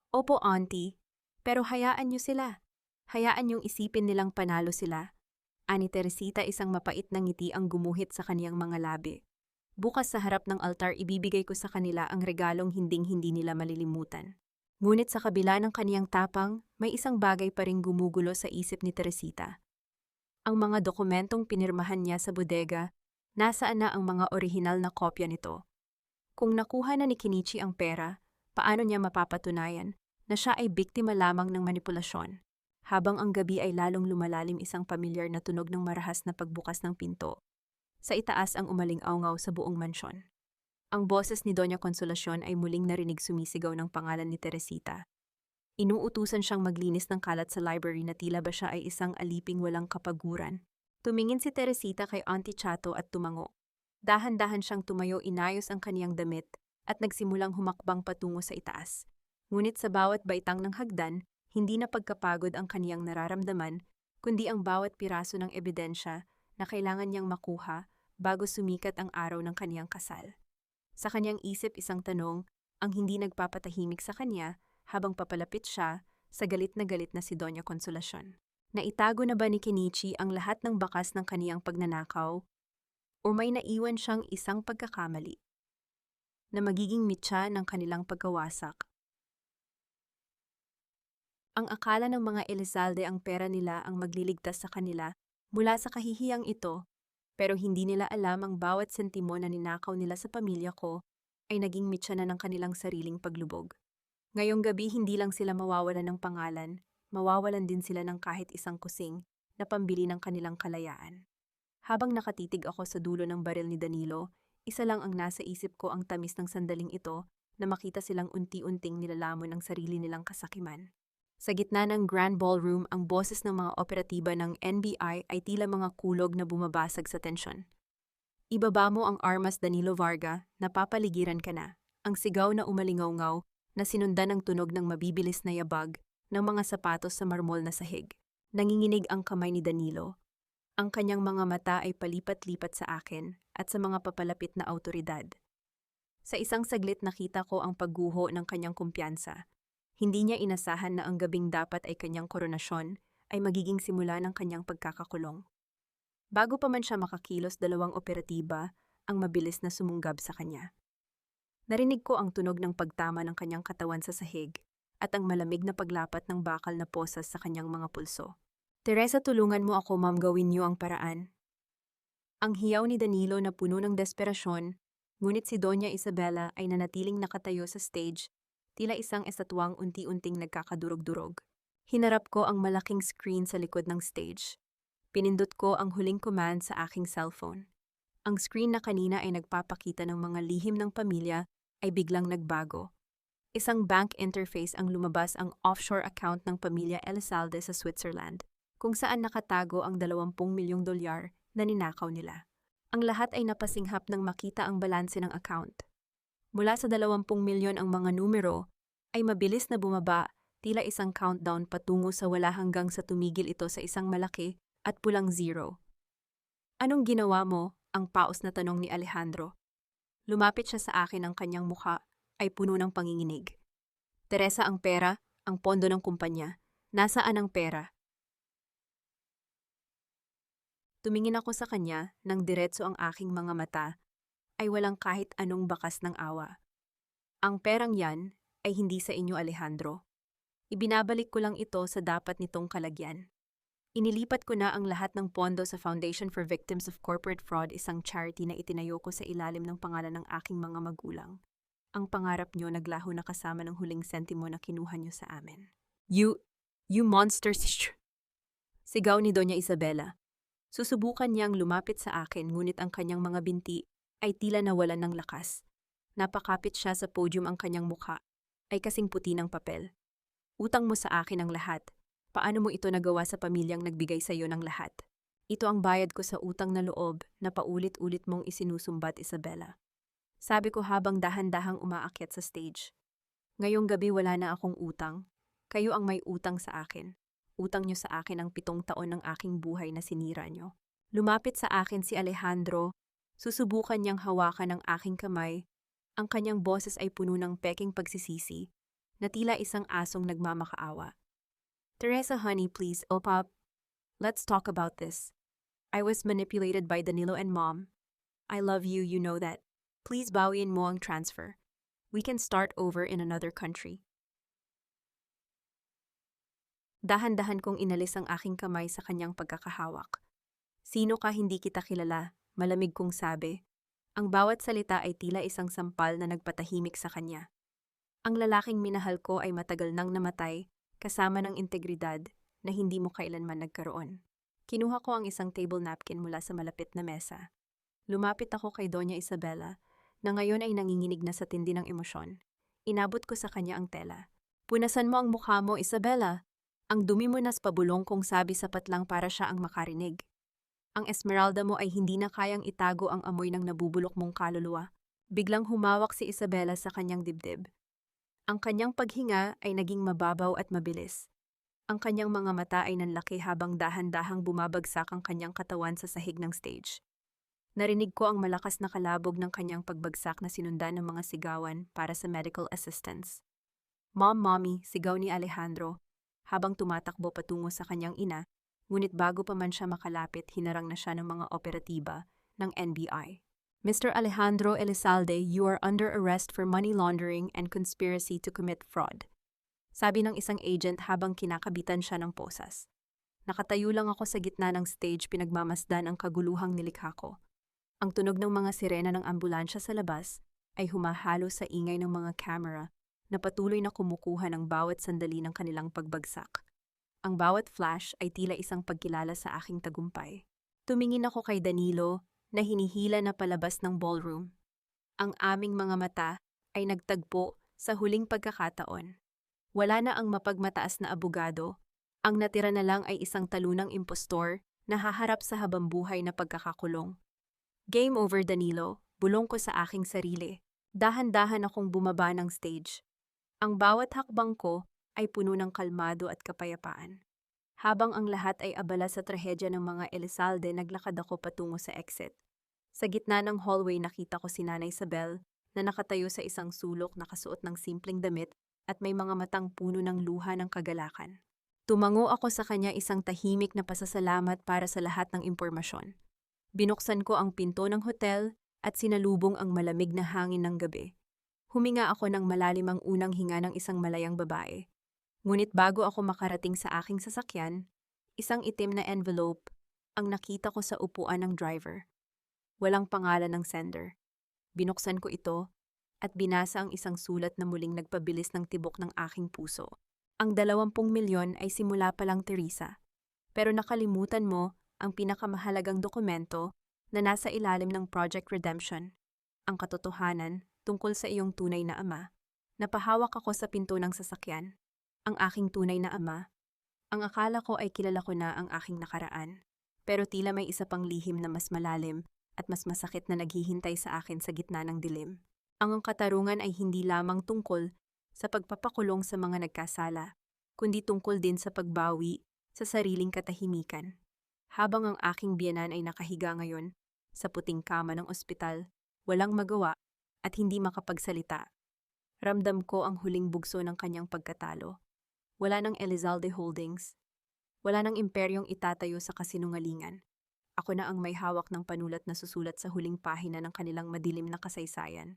Opo, auntie, pero hayaan niyo sila. Hayaan niyong isipin nilang panalo sila. Ani Teresita, isang mapait na ngiti ang gumuhit sa kaniyang mga labi. Bukas sa harap ng altar ibibigay ko sa kanila ang regalong hinding-hindi nila malilimutan. Ngunit sa kabila ng kaniyang tapang, may isang bagay pa ring gumugulo sa isip ni Teresita. Ang mga dokumentong pinirmahan niya sa bodega, nasaan na ang mga orihinal na kopya nito? Kung nakuha na ni Kenichi ang pera, paano niya mapapatunayan na siya ay biktima lamang ng manipulasyon? Habang ang gabi ay lalong lumalalim, isang pamilyar na tunog ng marahas na pagbukas ng pinto. Sa itaas ang umaling-awngaw sa buong mansyon. Ang boses ni Doña Consolacion ay muling narinig sumisigaw ng pangalan ni Teresita. Inuutusan siyang maglinis ng kalat sa library na tila ba siya ay isang aliping walang kapaguran. Tumingin si Teresita kay Auntie Chato at tumango. Dahan-dahan siyang tumayo, inayos ang kaniyang damit at nagsimulang humakbang patungo sa itaas. Ngunit sa bawat baitang ng hagdan, hindi na pagkapagod ang kaniyang nararamdaman, kundi ang bawat piraso ng ebidensya na kailangan niyang makuha bago sumikat ang araw ng kaniyang kasal. Sa kaniyang isip isang tanong ang hindi nagpapatahimik sa kanya habang papalapit siya sa galit na si Doña Consolacion. Naitago na ba ni Kenichi ang lahat ng bakas ng kaniyang pagnanakaw? O may naiwan siyang isang pagkakamali na magiging mitya ng kanilang pagkawasak? Ang akala ng mga Elizalde ang pera nila ang magliligtas sa kanila mula sa kahihiyang ito, pero hindi nila alam ang bawat sentimo na ninakaw nila sa pamilya ko ay naging mitya na ng kanilang sariling paglubog. Ngayong gabi hindi lang sila mawawalan ng pangalan, mawawalan din sila ng kahit isang kusing na pambili ng kanilang kalayaan. Habang nakatitig ako sa dulo ng baril ni Danilo, isa lang ang nasa isip ko, ang tamis ng sandaling ito na makita silang unti-unting nilalamon ang sarili nilang kasakiman. Sa gitna ng Grand Ballroom, ang boses ng mga operatiba ng NBI ay tila mga kulog na bumabasag sa tensyon. Ibaba mo ang armas, Danilo Varga, napapaligiran ka na. Ang sigaw na umalingaw-ngaw na sinundan ng tunog ng mabibilis na yabag ng mga sapatos sa marmol na sahig. Nanginginig ang kamay ni Danilo. Ang kanyang mga mata ay palipat-lipat sa akin at sa mga papalapit na awtoridad. Sa isang saglit nakita ko ang pagguho ng kanyang kumpiyansa. Hindi niya inasahan na ang gabing dapat ay kanyang koronasyon ay magiging simula ng kanyang pagkakakulong. Bago pa man siya makakilos, dalawang operatiba ang mabilis na sumunggab sa kanya. Narinig ko ang tunog ng pagtama ng kanyang katawan sa sahig at ang malamig na paglapat ng bakal na posas sa kanyang mga pulso. Teresa, tulungan mo ako, ma'am, gawin niyo ang paraan. Ang hiyaw ni Danilo na puno ng desperasyon, ngunit si Doña Isabela ay nanatiling nakatayo sa stage, tila isang estatwang unti-unting nagkakadurog-durog. Hinarap ko ang malaking screen sa likod ng stage. Pinindot ko ang huling command sa aking cellphone. Ang screen na kanina ay nagpapakita ng mga lihim ng pamilya ay biglang nagbago. Isang bank interface ang lumabas, ang offshore account ng pamilya Elizalde sa Switzerland, kung saan nakatago ang 20 milyong dolyar na ninakaw nila. Ang lahat ay napasinghap nang makita ang balanse ng account. Mula sa 20 milyon ang mga numero ay mabilis na bumaba, tila isang countdown patungo sa wala hanggang sa tumigil ito sa isang malaki at pulang zero. Anong ginawa mo? Ang paos na tanong ni Alejandro. Lumapit siya sa akin, ang kanyang mukha ay puno ng panginginig. Teresa, ang pera, ang pondo ng kumpanya. Nasaan ang pera? Tumingin ako sa kanya nang diretso ang aking mga mata ay walang kahit anong bakas ng awa. Ang perang yan ay hindi sa inyo, Alejandro. Ibinabalik ko lang ito sa dapat nitong kalagyan. Inilipat ko na ang lahat ng pondo sa Foundation for Victims of Corporate Fraud, isang charity na itinayo ko sa ilalim ng pangalan ng aking mga magulang. Ang pangarap nyo naglaho na kasama ng huling sentimo na kinuha nyo sa amin. You monsters! Sigaw ni Doña Isabela. Susubukan niyang lumapit sa akin, ngunit ang kanyang mga binti ay tila nawalan ng lakas. Napakapit siya sa podium, ang kanyang mukha ay kasing puti ng papel. Utang mo sa akin ang lahat. Paano mo ito nagawa sa pamilyang nagbigay sa iyo ng lahat? Ito ang bayad ko sa utang na loob na paulit-ulit mong isinusumbat, Isabela. Sabi ko habang dahan-dahang umaakyat sa stage. Ngayong gabi wala na akong utang. Kayo ang may utang sa akin. Utang niyo sa akin ang 7 taon ng aking buhay na sinira niyo. Lumapit sa akin si Alejandro, Susubukan niyang hawakan ang aking kamay. Ang kanyang boses ay puno ng peking pagsisisi, na tila isang asong nagmamakaawa. Teresa, honey, please, Pop. Let's talk about this. I was manipulated by Danilo and Mom. I love you, you know that. Please bawiin mo ang transfer. We can start over in another country. Dahan-dahan kong inalis ang aking kamay sa kanyang pagkakahawak. Sino ka, hindi kita kilala, malamig kong sabi. Ang bawat salita ay tila isang sampal na nagpatahimik sa kanya. Ang lalaking minahal ko ay matagal nang namatay, kasama ng integridad na hindi mo kailanman nagkaroon. Kinuha ko ang isang table napkin mula sa malapit na mesa. Lumapit ako kay Doña Isabela, na ngayon ay nanginginig na sa tindi ng emosyon. Inabot ko sa kanya ang tela. Punasan mo ang mukha mo, Isabela. Ang dumi mo nas pabulong kong sabi sapat lang para siya ang makarinig. Ang esmeralda mo ay hindi na kayang itago ang amoy ng nabubulok mong kaluluwa. Biglang humawak si Isabela sa kanyang dibdib. Ang kanyang paghinga ay naging mababaw at mabilis. Ang kanyang mga mata ay nanlaki habang dahan-dahang bumabagsak ang kanyang katawan sa sahig ng stage. Narinig ko ang malakas na kalabog ng kanyang pagbagsak na sinundan ng mga sigawan para sa medical assistance. Mom, mommy, sigaw ni Alejandro, habang tumatakbo patungo sa kanyang ina, ngunit bago pa man siya makalapit, hinarang na siya ng mga operatiba ng NBI. Mr. Alejandro Elizalde, you are under arrest for money laundering and conspiracy to commit fraud. Sabi ng isang agent habang kinakabitan siya ng posas. Nakatayo lang ako sa gitna ng stage, pinagmamasdan ang kaguluhang nilikha ko. Ang tunog ng mga sirena ng ambulansya sa labas ay humahalo sa ingay ng mga camera na patuloy na kumukuha ng bawat sandali ng kanilang pagbagsak. Ang bawat flash ay tila isang pagkilala sa aking tagumpay. Tumingin ako kay Danilo na hinihila na palabas ng ballroom. Ang aming mga mata ay nagtagpo sa huling pagkakataon. Wala na ang mapagmataas na abogado. Ang natira na lang ay isang talunang impostor na haharap sa habambuhay na pagkakakulong. Game over, Danilo, bulong ko sa aking sarili. Dahan-dahan akong bumaba ng stage. Ang bawat hakbang ko ay puno ng kalmado at kapayapaan. Habang ang lahat ay abala sa trahedya ng mga Elizalde, naglakad ako patungo sa exit. Sa gitna ng hallway nakita ko si Nanay Isabel na nakatayo sa isang sulok, nakasuot ng simpleng damit at may mga matang puno ng luha ng kagalakan. Tumango ako sa kanya, isang tahimik na pasasalamat para sa lahat ng impormasyon. Binuksan ko ang pinto ng hotel at sinalubong ang malamig na hangin ng gabi. Huminga ako ng malalim, ang unang hinga ng isang malayang babae. Ngunit bago ako makarating sa aking sasakyan, isang itim na envelope ang nakita ko sa upuan ng driver. Walang pangalan ng sender. Binuksan ko ito at binasa ang isang sulat na muling nagpabilis ng tibok ng aking puso. Ang 20 milyon ay simula pa lang, Teresa. Pero nakalimutan mo ang pinakamahalagang dokumento na nasa ilalim ng Project Redemption, ang katotohanan tungkol sa iyong tunay na ama. Napahawak ako sa pinto ng sasakyan. Ang aking tunay na ama. Ang akala ko ay kilala ko na ang aking nakaraan. Pero tila may isa pang lihim na mas malalim at mas masakit na naghihintay sa akin sa gitna ng dilim. Ang katarungan ay hindi lamang tungkol sa pagpapakulong sa mga nagkasala, kundi tungkol din sa pagbawi sa sariling katahimikan. Habang ang aking biyenan ay nakahiga ngayon sa puting kama ng ospital, walang magawa at hindi makapagsalita, ramdam ko ang huling bugso ng kanyang pagkatalo. Wala ng Elizalde Holdings. Wala ng imperyong itatayo sa kasinungalingan. Ako na ang may hawak ng panulat na susulat sa huling pahina ng kanilang madilim na kasaysayan.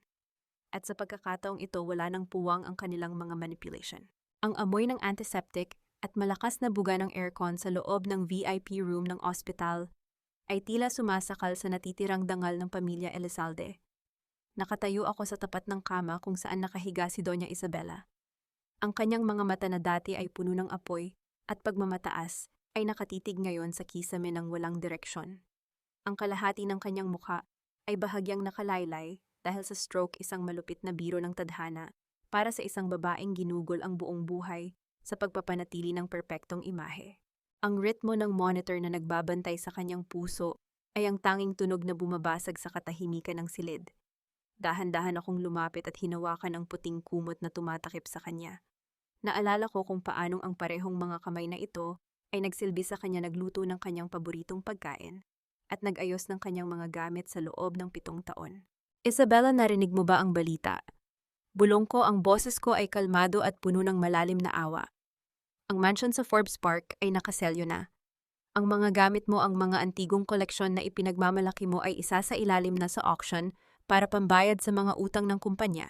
At sa pagkakataong ito, wala ng puwang ang kanilang mga manipulation. Ang amoy ng antiseptic at malakas na buga ng aircon sa loob ng VIP room ng ospital ay tila sumasakal sa natitirang dangal ng pamilya Elizalde. Nakatayo ako sa tapat ng kama kung saan nakahiga si Doña Isabela. Ang kanyang mga mata na dati ay puno ng apoy at pagmamataas ay nakatitig ngayon sa kisame ng walang direksyon. Ang kalahati ng kanyang mukha ay bahagyang nakalaylay dahil sa stroke, isang malupit na biro ng tadhana para sa isang babaeng ginugol ang buong buhay sa pagpapanatili ng perpektong imahe. Ang ritmo ng monitor na nagbabantay sa kanyang puso ay ang tanging tunog na bumabasag sa katahimikan ng silid. Dahan-dahan akong lumapit at hinawakan ang puting kumot na tumatakip sa kanya. Naalala ko kung paanong ang parehong mga kamay na ito ay nagsilbi sa kanya nagluto ng kanyang paboritong pagkain. at nag-ayos ng kanyang mga gamit sa loob ng 7 taon. Isabella, narinig mo ba ang balita? Bulong ko, ang boses ko ay kalmado at puno ng malalim na awa. Ang mansion sa Forbes Park ay nakaselyo na. Ang mga gamit mo, ang mga antigong koleksyon na ipinagmamalaki mo ay isa sa ilalim na sa auction para pambayad sa mga utang ng kumpanya.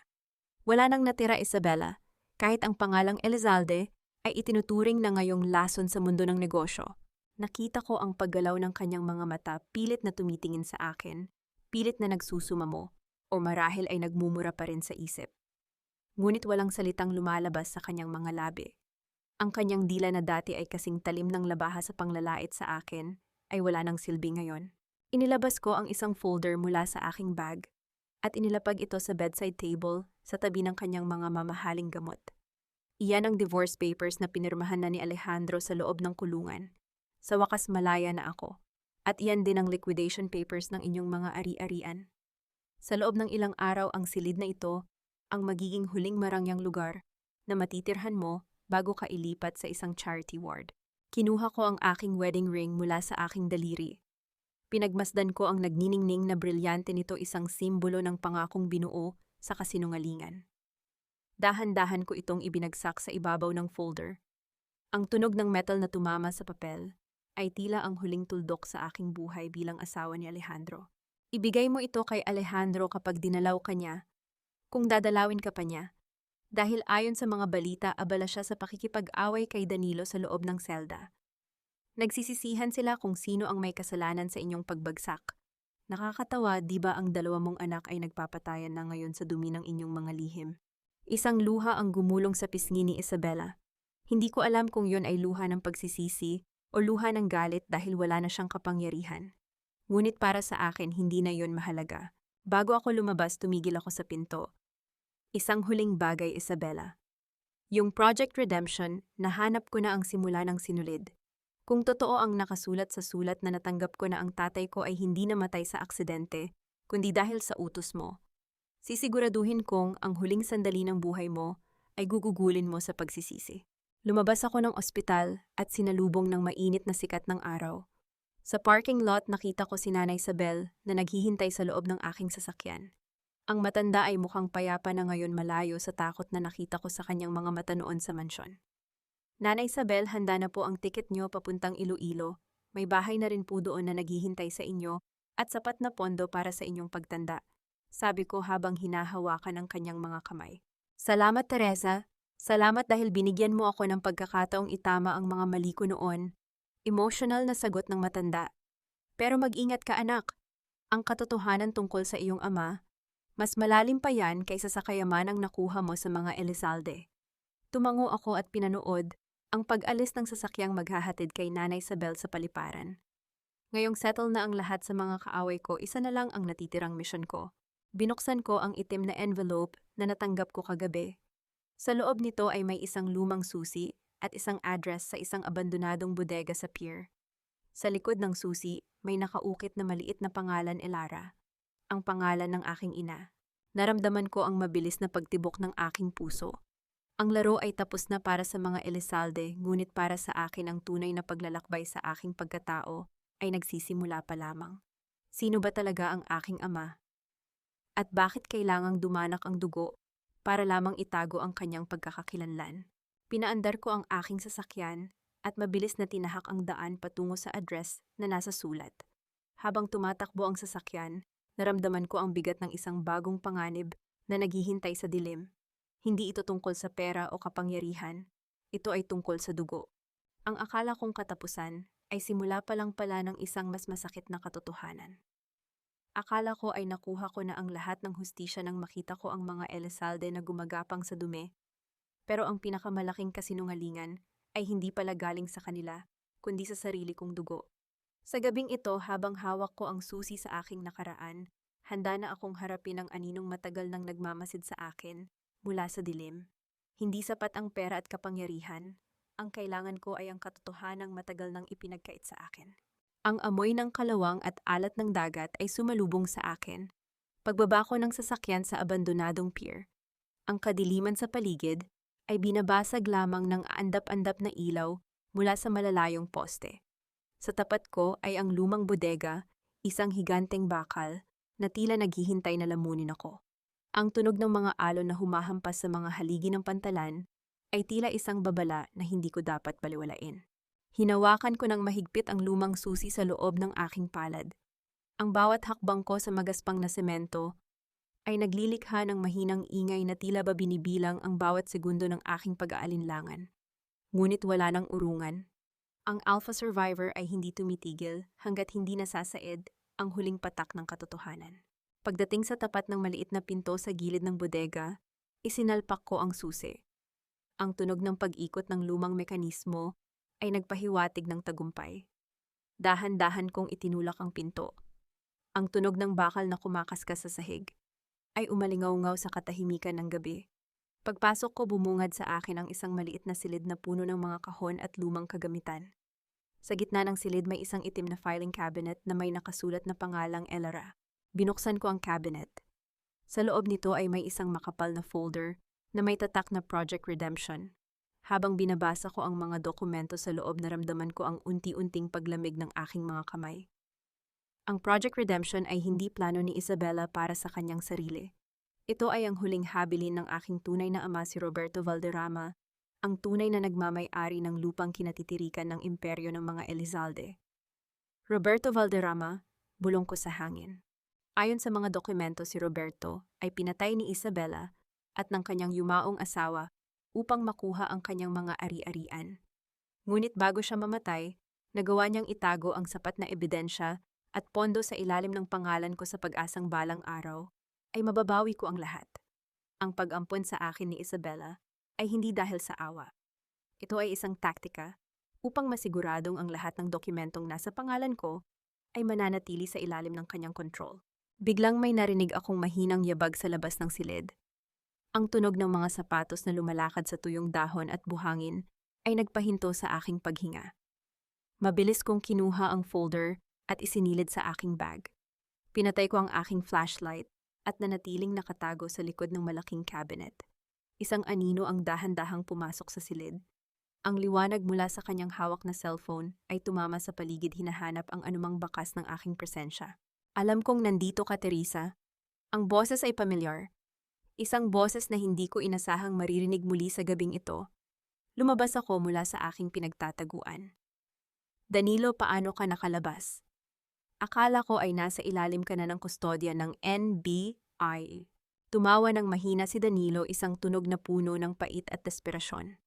Wala nang natira, Isabella, kahit ang pangalang Elizalde ay itinuturing na ngayong lason sa mundo ng negosyo. Nakita ko ang paggalaw ng kanyang mga mata, pilit na tumitingin sa akin, pilit na nagsusumamo, o marahil ay nagmumura pa rin sa isip. Ngunit walang salitang lumalabas sa kanyang mga labi. Ang kanyang dila na dati ay kasing talim ng labaha sa panglalait sa akin, ay wala nang silbi ngayon. Inilabas ko ang isang folder mula sa aking bag, at inilapag ito sa bedside table sa tabi ng kanyang mga mamahaling gamot. Iyan ang divorce papers na pinirmahan na ni Alejandro sa loob ng kulungan. Sa wakas, malaya na ako. At iyan din ang liquidation papers ng inyong mga ari-arian. Sa loob ng ilang araw, ang silid na ito ang magiging huling marangyang lugar na matitirhan mo bago ka ilipat sa isang charity ward. Kinuha ko ang aking wedding ring mula sa aking daliri. Pinagmasdan ko ang nagniningning na brilyante nito, isang simbolo ng pangakong binuo sa kasinungalingan. Dahan-dahan ko itong ibinagsak sa ibabaw ng folder. Ang tunog ng metal na tumama sa papel ay tila ang huling tuldok sa aking buhay bilang asawa ni Alejandro. Ibigay mo ito kay Alejandro kapag dinalaw ka niya, kung dadalawin ka pa niya. Dahil ayon sa mga balita, abala siya sa pakikipag-away kay Danilo sa loob ng selda. Nagsisisihan sila kung sino ang may kasalanan sa inyong pagbagsak. Nakakatawa, di ba ang 2 mong anak ay nagpapatayan na ngayon sa dumi ng inyong mga lihim? Isang luha ang gumulong sa pisngi ni Isabella. Hindi ko alam kung yon ay luha ng pagsisisi o luha ng galit dahil wala na siyang kapangyarihan. Ngunit para sa akin, hindi na yon mahalaga. Bago ako lumabas, tumigil ako sa pinto. Isang huling bagay, Isabella. Yung Project Redemption, nahanap ko na ang simula ng sinulid. Kung totoo ang nakasulat sa sulat na natanggap ko na ang tatay ko ay hindi namatay sa aksidente, kundi dahil sa utos mo, sisiguraduhin kong ang huling sandali ng buhay mo ay gugugulin mo sa pagsisisi. Lumabas ako ng ospital at sinalubong ng mainit na sikat ng araw. Sa parking lot, nakita ko si Nanay Isabel na naghihintay sa loob ng aking sasakyan. Ang matanda ay mukhang payapa na ngayon, malayo sa takot na nakita ko sa kanyang mga mata noon sa mansyon. Nanay Isabel, handa na po ang tiket nyo papuntang Iloilo. May bahay na rin po doon na naghihintay sa inyo at sapat na pondo para sa inyong pagtanda, sabi ko habang hinahawakan ang kanyang mga kamay. Salamat, Teresa. Salamat dahil binigyan mo ako ng pagkakataong itama ang mga mali ko noon. Emotional na sagot ng matanda. Pero mag-ingat ka, anak. Ang katotohanan tungkol sa iyong ama, mas malalim pa yan kaysa sa kayamanang nakuha mo sa mga Elizalde. Tumango ako at pinanood ang pag-alis ng sasakyang maghahatid kay Nanay Isabel sa paliparan. Ngayong settle na ang lahat sa mga kaaway ko, isa na lang ang natitirang misyon ko. Binuksan ko ang itim na envelope na natanggap ko kagabi. Sa loob nito ay may isang lumang susi at isang address sa isang abandonadong bodega sa pier. Sa likod ng susi, may nakaukit na maliit na pangalan, Elara, ang pangalan ng aking ina. Naramdaman ko ang mabilis na pagtibok ng aking puso. Ang laro ay tapos na para sa mga Elizalde, ngunit para sa akin ang tunay na paglalakbay sa aking pagkatao ay nagsisimula pa lamang. Sino ba talaga ang aking ama? At bakit kailangang dumanak ang dugo para lamang itago ang kanyang pagkakakilanlan? Pinaandar ko ang aking sasakyan at mabilis na tinahak ang daan patungo sa address na nasa sulat. Habang tumatakbo ang sasakyan, naramdaman ko ang bigat ng isang bagong panganib na naghihintay sa dilim. Hindi ito tungkol sa pera o kapangyarihan. Ito ay tungkol sa dugo. Ang akala kong katapusan ay simula pa lang pala ng isang mas masakit na katotohanan. Akala ko ay nakuha ko na ang lahat ng hustisya nang makita ko ang mga Elizalde na gumagapang sa dumi. Pero ang pinakamalaking kasinungalingan ay hindi pala galing sa kanila, kundi sa sarili kong dugo. Sa gabing ito, habang hawak ko ang susi sa aking nakaraan, handa na akong harapin ang aninong matagal nang nagmamasid sa akin mula sa dilim. Hindi sapat ang pera at kapangyarihan. Ang kailangan ko ay ang katotohanang matagal nang ipinagkait sa akin. Ang amoy ng kalawang at alat ng dagat ay sumalubong sa akin. Pagbaba ko ng sasakyan sa abandonadong pier, ang kadiliman sa paligid ay binabasag lamang ng aandap-andap na ilaw mula sa malalayong poste. Sa tapat ko ay ang lumang bodega, isang higanteng bakal na tila naghihintay na lamunin ako. Ang tunog ng mga alon na humahampas sa mga haligi ng pantalan ay tila isang babala na hindi ko dapat baliwalain. Hinawakan ko ng mahigpit ang lumang susi sa loob ng aking palad. Ang bawat hakbang ko sa magaspang na semento ay naglilikha ng mahinang ingay na tila ba binibilang ang bawat segundo ng aking pag-aalinlangan. Ngunit wala nang urungan. Ang Alpha Survivor ay hindi tumitigil hanggat hindi nasasaid ang huling patak ng katotohanan. Pagdating sa tapat ng maliit na pinto sa gilid ng bodega, isinalpak ko ang susi. Ang tunog ng pag-ikot ng lumang mekanismo ay nagpahiwatig ng tagumpay. Dahan-dahan kong itinulak ang pinto. Ang tunog ng bakal na kumakaskas sa sahig ay umalingaw-ngaw sa katahimikan ng gabi. Pagpasok ko, bumungad sa akin ang isang maliit na silid na puno ng mga kahon at lumang kagamitan. Sa gitna ng silid may isang itim na filing cabinet na may nakasulat na pangalang Elara. Binuksan ko ang cabinet. Sa loob nito ay may isang makapal na folder na may tatak na Project Redemption. Habang binabasa ko ang mga dokumento sa loob, naramdaman ko ang unti-unting paglamig ng aking mga kamay. Ang Project Redemption ay hindi plano ni Isabela para sa kanyang sarili. Ito ay ang huling habilin ng aking tunay na ama, si Roberto Valderrama, ang tunay na nagmamay-ari ng lupang kinatitirikan ng imperyo ng mga Elizalde. Roberto Valderrama, bulong ko sa hangin. Ayon sa mga dokumento, si Roberto ay pinatay ni Isabela at ng kanyang yumaong asawa upang makuha ang kanyang mga ari-arian. Ngunit bago siya mamatay, nagawa niyang itago ang sapat na ebidensya at pondo sa ilalim ng pangalan ko sa pag-asang balang araw ay mababawi ko ang lahat. Ang pag-ampon sa akin ni Isabela ay hindi dahil sa awa. Ito ay isang taktika upang masiguradong ang lahat ng dokumentong nasa pangalan ko ay mananatili sa ilalim ng kanyang kontrol. Biglang may narinig akong mahinang yabag sa labas ng silid. Ang tunog ng mga sapatos na lumalakad sa tuyong dahon at buhangin ay nagpahinto sa aking paghinga. Mabilis kong kinuha ang folder at isinilid sa aking bag. Pinatay ko ang aking flashlight at nanatiling nakatago sa likod ng malaking cabinet. Isang anino ang dahan-dahang pumasok sa silid. Ang liwanag mula sa kanyang hawak na cellphone ay tumama sa paligid, hinahanap ang anumang bakas ng aking presensya. Alam kong nandito ka, Teresa. Ang boses ay pamilyar. Isang boses na hindi ko inasahang maririnig muli sa gabing ito. Lumabas ako mula sa aking pinagtataguan. Danilo, paano ka nakalabas? Akala ko ay nasa ilalim ka na ng kustodya ng NBI. Tumawa ng mahina si Danilo, isang tunog na puno ng pait at desperasyon.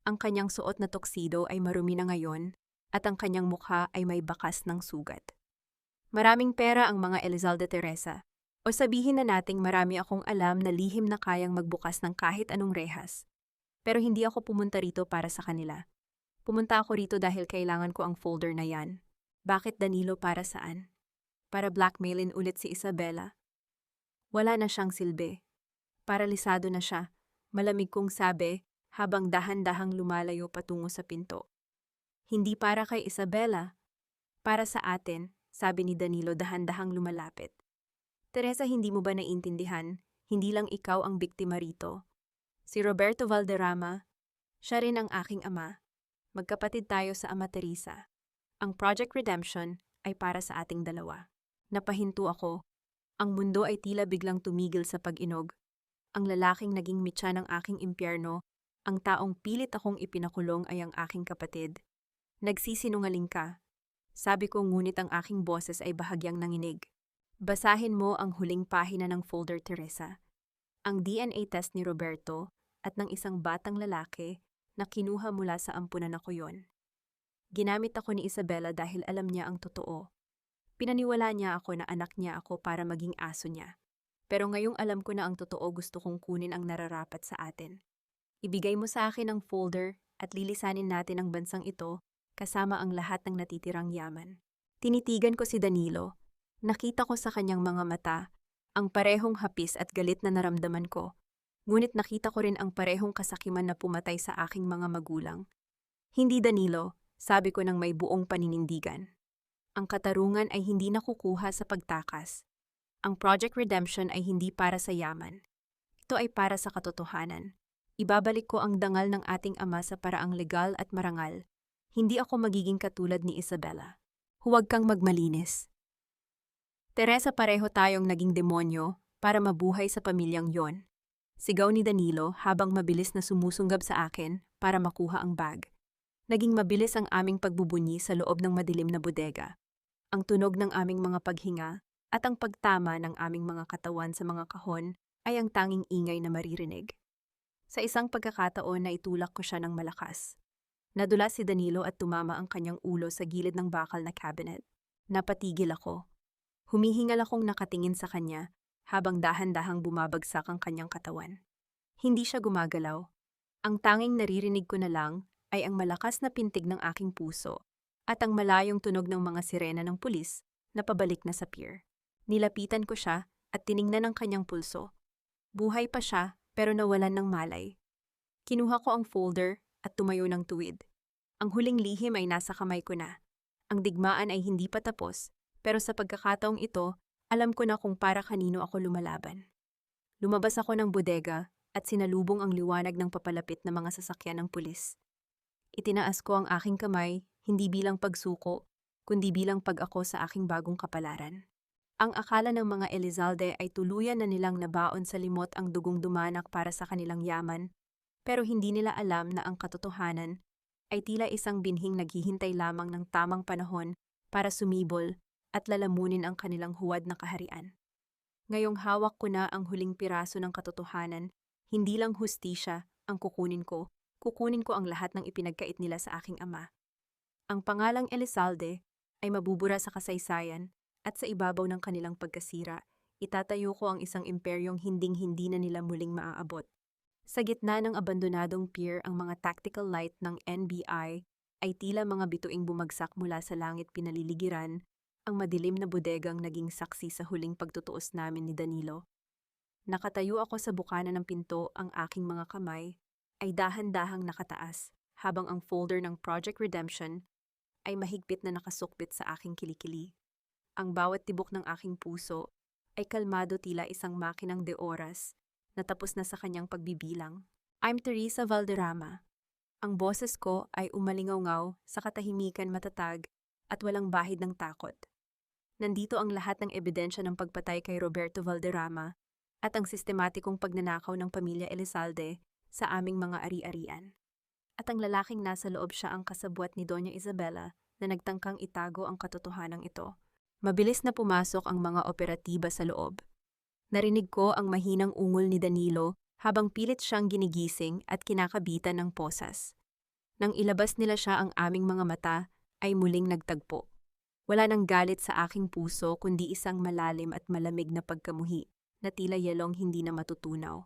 Ang kanyang suot na tuxedo ay marumi na ngayon at ang kanyang mukha ay may bakas ng sugat. Maraming pera ang mga Elizalde, Teresa. O sabihin na nating marami akong alam na lihim na kayang magbukas ng kahit anong rehas. Pero hindi ako pumunta rito para sa kanila. Pumunta ako rito dahil kailangan ko ang folder na yan. Bakit, Danilo, para saan? Para blackmailin ulit si Isabela? Wala na siyang silbi. Paralisado na siya, malamig kong sabi habang dahan-dahang lumalayo patungo sa pinto. Hindi para kay Isabela. Para sa atin, sabi ni Danilo dahan-dahang lumalapit. Teresa, hindi mo ba naiintindihan? Hindi lang ikaw ang biktima rito. Si Roberto Valderrama, siya rin ang aking ama. Magkapatid tayo sa ama, Teresa. Ang Project Redemption ay para sa ating dalawa. Napahinto ako. Ang mundo ay tila biglang tumigil sa pag-inog. Ang lalaking naging mitya ng aking impyerno, ang taong pilit akong ipinakulong ay ang aking kapatid. Nagsisinungaling ka. Sabi ko, ngunit ang aking boses ay bahagyang nanginig. Basahin mo ang huling pahina ng folder, Teresa. Ang DNA test ni Roberto at ng isang batang lalaki na kinuha mula sa ampunan ako yon. Ginamit ako ni Isabela dahil alam niya ang totoo. Pinaniwala niya ako na anak niya ako para maging aso niya. Pero ngayong alam ko na ang totoo, gusto kong kunin ang nararapat sa atin. Ibigay mo sa akin ang folder at lilisanin natin ang bansang ito kasama ang lahat ng natitirang yaman. Tinitigan ko si Danilo. Nakita ko sa kanyang mga mata ang parehong hapis at galit na naramdaman ko. Ngunit nakita ko rin ang parehong kasakiman na pumatay sa aking mga magulang. Hindi, Danilo, sabi ko ng may buong paninindigan. Ang katarungan ay hindi nakukuha sa pagtakas. Ang Project Redemption ay hindi para sa yaman. Ito ay para sa katotohanan. Ibabalik ko ang dangal ng ating ama sa paraang legal at marangal. Hindi ako magiging katulad ni Isabela. Huwag kang magmalinis. Teresa, pareho tayong naging demonyo para mabuhay sa pamilyang yon. Sigaw ni Danilo habang mabilis na sumusunggab sa akin para makuha ang bag. Naging mabilis ang aming pagbubunyi sa loob ng madilim na bodega. Ang tunog ng aming mga paghinga at ang pagtama ng aming mga katawan sa mga kahon ay ang tanging ingay na maririnig. Sa isang pagkakataon na itulak ko siya ng malakas. Nadula si Danilo at tumama ang kanyang ulo sa gilid ng bakal na cabinet. Napatigil ako. Humihingal akong nakatingin sa kanya habang dahan-dahang bumabagsak ang kanyang katawan. Hindi siya gumagalaw. Ang tanging naririnig ko na lang ay ang malakas na pintig ng aking puso at ang malayong tunog ng mga sirena ng pulis na pabalik na sa pier. Nilapitan ko siya at tiningnan ang kanyang pulso. Buhay pa siya pero nawalan ng malay. Kinuha ko ang folder at tumayo ng tuwid. Ang huling lihim ay nasa kamay ko na. Ang digmaan ay hindi pa tapos, pero sa pagkakataong ito, alam ko na kung para kanino ako lumalaban. Lumabas ako ng bodega at sinalubong ang liwanag ng papalapit na mga sasakyan ng pulis. Itinaas ko ang aking kamay, hindi bilang pagsuko, kundi bilang pag-ako sa aking bagong kapalaran. Ang akala ng mga Elizalde ay tuluyan na nilang nabaon sa limot ang dugong dumanak para sa kanilang yaman, pero hindi nila alam na ang katotohanan ay tila isang binhing naghihintay lamang ng tamang panahon para sumibol at lalamunin ang kanilang huwad na kaharian. Ngayong hawak ko na ang huling piraso ng katotohanan, hindi lang hustisya ang kukunin ko ang lahat ng ipinagkait nila sa aking ama. Ang pangalang Elizalde ay mabubura sa kasaysayan at sa ibabaw ng kanilang pagkasira, itatayo ko ang isang imperyong hinding-hindi na nila muling maaabot. Sa gitna ng abandonadong pier, ang mga tactical light ng NBI ay tila mga bituing bumagsak mula sa langit pinaliligiran. Ang madilim na bodegang naging saksi sa huling pagtutuos namin ni Danilo. Nakatayo ako sa bukana ng pinto, ang aking mga kamay ay dahan-dahang nakataas habang ang folder ng Project Redemption ay mahigpit na nakasukbit sa aking kilikili. Ang bawat tibok ng aking puso ay kalmado tila isang makinang de oras na tapos na sa kanyang pagbibilang. I'm Teresa Valderrama. Ang boses ko ay umalingaw-ngaw sa katahimikan, matatag at walang bahid ng takot. Nandito ang lahat ng ebidensya ng pagpatay kay Roberto Valderrama at ang sistematikong pagnanakaw ng pamilya Elizalde sa aming mga ari-arian. At ang lalaking nasa loob, siya ang kasabwat ni Doña Isabela na nagtangkang itago ang katotohanan ito. Mabilis na pumasok ang mga operatiba sa loob. Narinig ko ang mahinang ungol ni Danilo habang pilit siyang ginigising at kinakabitan ng posas. Nang ilabas nila siya, ang aming mga mata ay muling nagtagpo. Wala nang galit sa aking puso kundi isang malalim at malamig na pagkamuhi na tila yelong hindi na matutunaw.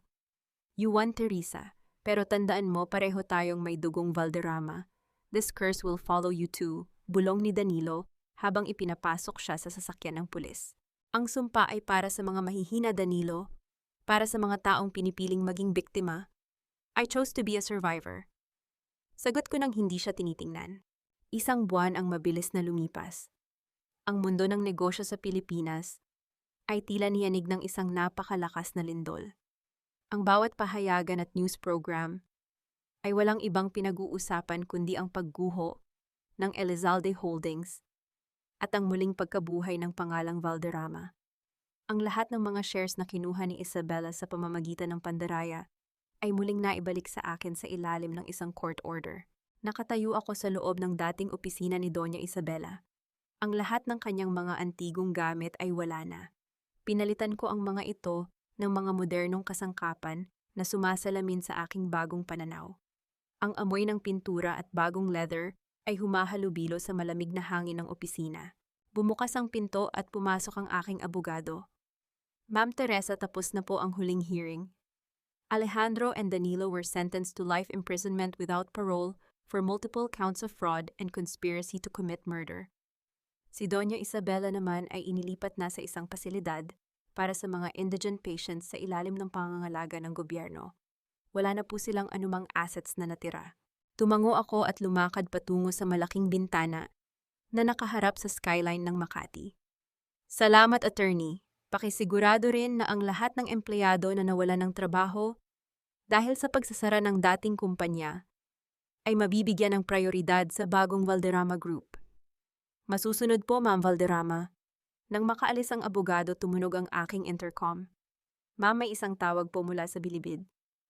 You won, Teresa, pero tandaan mo, pareho tayong may dugong Valderrama. This curse will follow you too, bulong ni Danilo habang ipinapasok siya sa sasakyan ng pulis. Ang sumpa ay para sa mga mahihina, Danilo, para sa mga taong pinipiling maging biktima. I chose to be a survivor. Sagot ko nang hindi siya tinitingnan. Isang buwan ang mabilis na lumipas. Ang mundo ng negosyo sa Pilipinas ay tila niyanig ng isang napakalakas na lindol. Ang bawat pahayagan at news program ay walang ibang pinag-uusapan kundi ang pagguho ng Elizalde Holdings at ang muling pagkabuhay ng pangalang Valderrama. Ang lahat ng mga shares na kinuha ni Isabela sa pamamagitan ng pandaraya ay muling naibalik sa akin sa ilalim ng isang court order. Nakatayo ako sa loob ng dating opisina ni Doña Isabela. Ang lahat ng kanyang mga antigong gamit ay wala na. Pinalitan ko ang mga ito ng mga modernong kasangkapan na sumasalamin sa aking bagong pananaw. Ang amoy ng pintura at bagong leather ay humahalubilo sa malamig na hangin ng opisina. Bumukas ang pinto at pumasok ang aking abogado. Ma'am Teresa, tapos na po ang huling hearing. Alejandro and Danilo were sentenced to life imprisonment without parole for multiple counts of fraud and conspiracy to commit murder. Si Doña Isabela naman ay inilipat na sa isang pasilidad para sa mga indigent patients sa ilalim ng pangangalaga ng gobyerno. Wala na po silang anumang assets na natira. Tumango ako at lumakad patungo sa malaking bintana na nakaharap sa skyline ng Makati. Salamat, attorney. Pakisigurado rin na ang lahat ng empleyado na nawalan ng trabaho dahil sa pagsasara ng dating kumpanya ay mabibigyan ng prioridad sa bagong Valderrama Group. Masusunod po, Ma'am Valderrama. Nang makaalis ang abogado, tumunog ang aking intercom. Ma'am, may isang tawag po mula sa bilibid.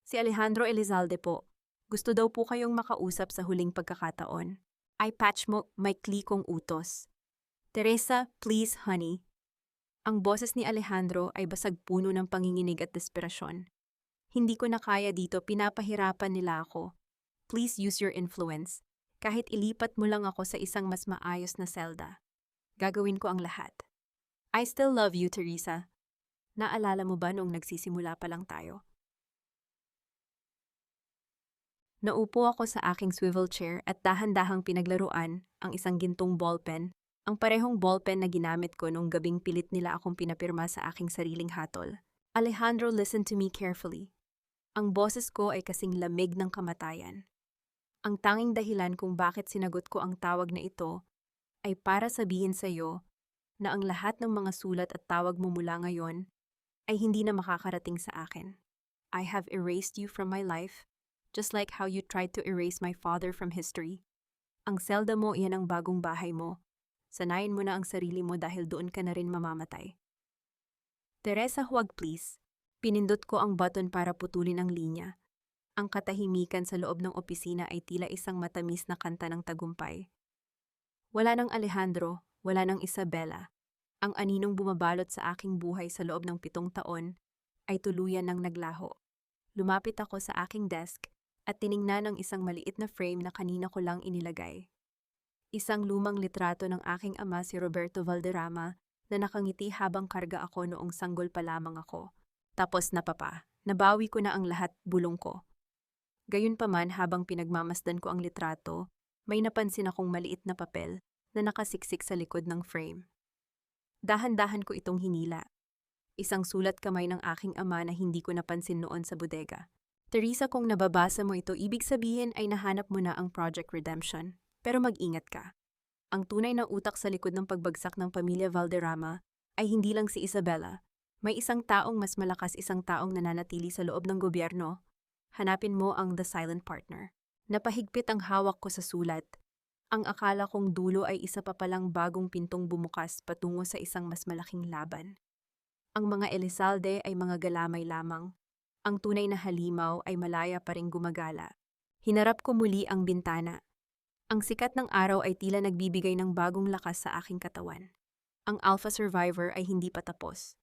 Si Alejandro Elizalde po. Gusto daw po kayong makausap sa huling pagkakataon. Ay patch mo, may klikong utos. Teresa, please honey. Ang boses ni Alejandro ay basag puno ng panginginig at desperasyon. Hindi ko na kaya dito, pinapahirapan nila ako. Please use your influence. Kahit ilipat mo lang ako sa isang mas maayos na selda. Gagawin ko ang lahat. I still love you, Teresa. Naalala mo ba noong nagsisimula pa lang tayo? Naupo ako sa aking swivel chair at dahan-dahang pinaglaruan ang isang gintong ballpen, ang parehong ballpen na ginamit ko nung gabing pilit nila akong pinapirma sa aking sariling hatol. Alejandro, listen to me carefully. Ang boses ko ay kasing lamig ng kamatayan. Ang tanging dahilan kung bakit sinagot ko ang tawag na ito ay para sabihin sa iyo na ang lahat ng mga sulat at tawag mo mula ngayon ay hindi na makakarating sa akin. I have erased you from my life, just like how you tried to erase my father from history. Ang selda mo, iyan ang bagong bahay mo. Sanayin mo na ang sarili mo dahil doon ka na rin mamamatay. Teresa, huwag please. Pinindot ko ang button para putulin ang linya. Ang katahimikan sa loob ng opisina ay tila isang matamis na kanta ng tagumpay. Wala nang Alejandro, wala nang Isabela. Ang aninong bumabalot sa aking buhay sa loob ng 7 taon ay tuluyan ng naglaho. Lumapit ako sa aking desk at tiningnan ang isang maliit na frame na kanina ko lang inilagay. Isang lumang litrato ng aking ama, si Roberto Valderrama, na nakangiti habang karga ako noong sanggol pa lamang ako. Tapos nabawi ko na ang lahat, bulong ko. Gayunpaman, habang pinagmamasdan ko ang litrato, may napansin akong maliit na papel na nakasiksik sa likod ng frame. Dahan-dahan ko itong hinila. Isang sulat kamay ng aking ama na hindi ko napansin noon sa bodega. Teresa, kung nababasa mo ito, ibig sabihin ay nahanap mo na ang Project Redemption. Pero mag-ingat ka. Ang tunay na utak sa likod ng pagbagsak ng pamilya Valderrama ay hindi lang si Isabela. May isang taong mas malakas, isang taong nananatili sa loob ng gobyerno. Hanapin mo ang The Silent Partner. Napahigpit ang hawak ko sa sulat. Ang akala kong dulo ay isa pa palang bagong pintong bumukas patungo sa isang mas malaking laban. Ang mga Elizalde ay mga galamay lamang. Ang tunay na halimaw ay malaya pa ring gumagala. Hinarap ko muli ang bintana. Ang sikat ng araw ay tila nagbibigay ng bagong lakas sa aking katawan. Ang Alpha Survivor ay hindi pa tapos.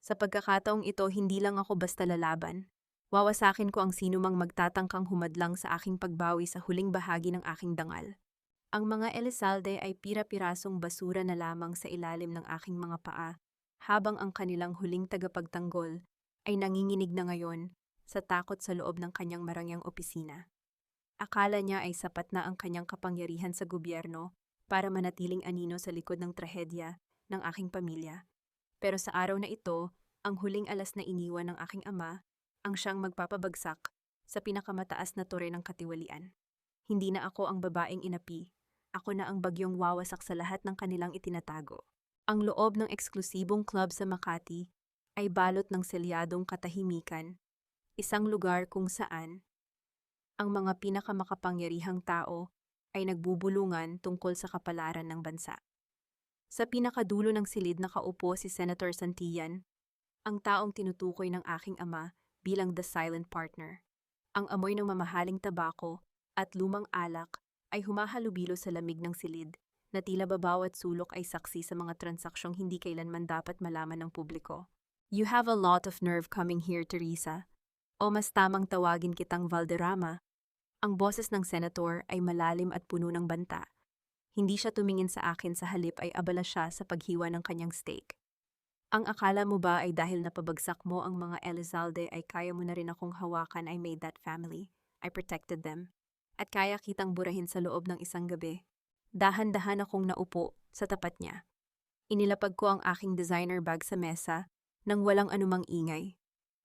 Sa pagkakataong ito, hindi lang ako basta lalaban. Wawasakin ko ang sinumang magtatangkang humadlang sa aking pagbawi sa huling bahagi ng aking dangal. Ang mga Elizalde ay pira-pirasong basura na lamang sa ilalim ng aking mga paa, habang ang kanilang huling tagapagtanggol ay nanginginig na ngayon sa takot sa loob ng kanyang marangyang opisina. Akala niya ay sapat na ang kanyang kapangyarihan sa gobyerno para manatiling anino sa likod ng trahedya ng aking pamilya. Pero sa araw na ito, ang huling alas na iniwan ng aking ama, ang siyang magpapabagsak sa pinakamataas na tore ng katiwalian. Hindi na ako ang babaeng inapi. Ako na ang bagyong wawasak sa lahat ng kanilang itinatago. Ang loob ng eksklusibong club sa Makati ay balot ng selyadong katahimikan, isang lugar kung saan ang mga pinakamakapangyarihang tao ay nagbubulungan tungkol sa kapalaran ng bansa. Sa pinakadulo ng silid nakaupo si Senator Santillan, ang taong tinutukoy ng aking ama bilang The Silent Partner. Ang amoy ng mamahaling tabako at lumang alak ay humahalubilo sa lamig ng silid na tila ba bawat sulok ay saksi sa mga transaksyong hindi kailanman dapat malaman ng publiko. You have a lot of nerve coming here, Teresa. O mas tamang tawagin kitang Valderrama. Ang boses ng senator ay malalim at puno ng banta. Hindi siya tumingin sa akin, sa halip ay abala siya sa paghiwa ng kanyang steak. Ang akala mo ba ay dahil napabagsak mo ang mga Elizalde ay kaya mo na rin akong hawakan? I made that family. I protected them. At kaya kitang burahin sa loob ng isang gabi. Dahan-dahan akong naupo sa tapat niya. Inilapag ko ang aking designer bag sa mesa nang walang anumang ingay.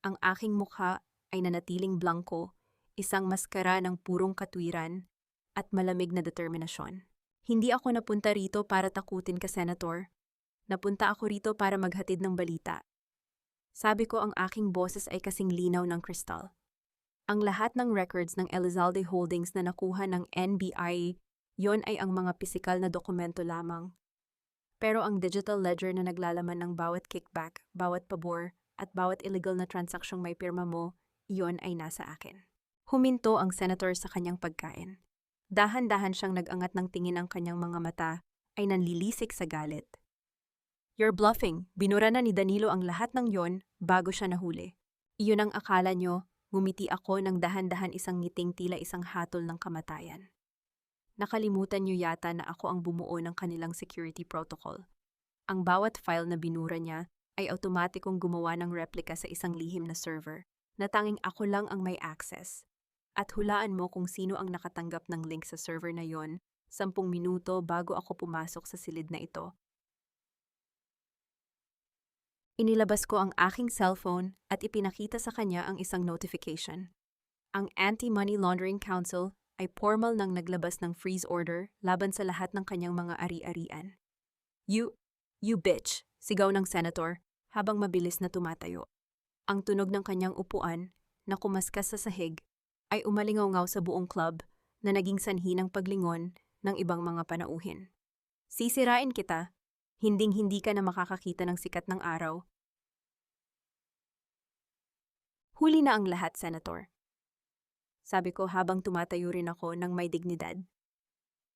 Ang aking mukha ay nanatiling blanko, isang maskara ng purong katwiran at malamig na determinasyon. Hindi ako napunta rito para takutin ka, Senator. Napunta ako rito para maghatid ng balita. Sabi ko, ang aking boses ay kasing linaw ng kristal. Ang lahat ng records ng Elizalde Holdings na nakuha ng NBI, yon ay ang mga pisikal na dokumento lamang. Pero ang digital ledger na naglalaman ng bawat kickback, bawat pabor, at bawat illegal na transaksyong may pirma mo, iyon ay nasa akin. Huminto ang senator sa kanyang pagkain. Dahan-dahan siyang nag-angat ng tingin, ang kanyang mga mata ay nanlilisik sa galit. "You're bluffing. Binura na ni Danilo ang lahat ng yon bago siya nahuli." "Iyon ang akala nyo," ngumiti ako ng dahan-dahan, isang ngiting tila isang hatol ng kamatayan. "Nakalimutan nyo yata na ako ang bumuo ng kanilang security protocol. Ang bawat file na binura niya ay automatikong gumawa ng replika sa isang lihim na server na tanging ako lang ang may access. At hulaan mo kung sino ang nakatanggap ng link sa server na yon 10 minuto bago ako pumasok sa silid na ito." Inilabas ko ang aking cellphone at ipinakita sa kanya ang isang notification. Ang Anti-Money Laundering Council ay formal nang naglabas ng freeze order laban sa lahat ng kanyang mga ari-arian. You bitch," sigaw ng senator habang mabilis na tumatayo. Ang tunog ng kanyang upuan na kumaskas sa sahig ay umalingaw-ngaw sa buong club na naging sanhi ng paglingon ng ibang mga panauhin. "Sisirain kita. Hinding-hindi ka na makakakita ng sikat ng araw." "Huli na ang lahat, Senator," sabi ko habang tumatayo rin ako ng may dignidad.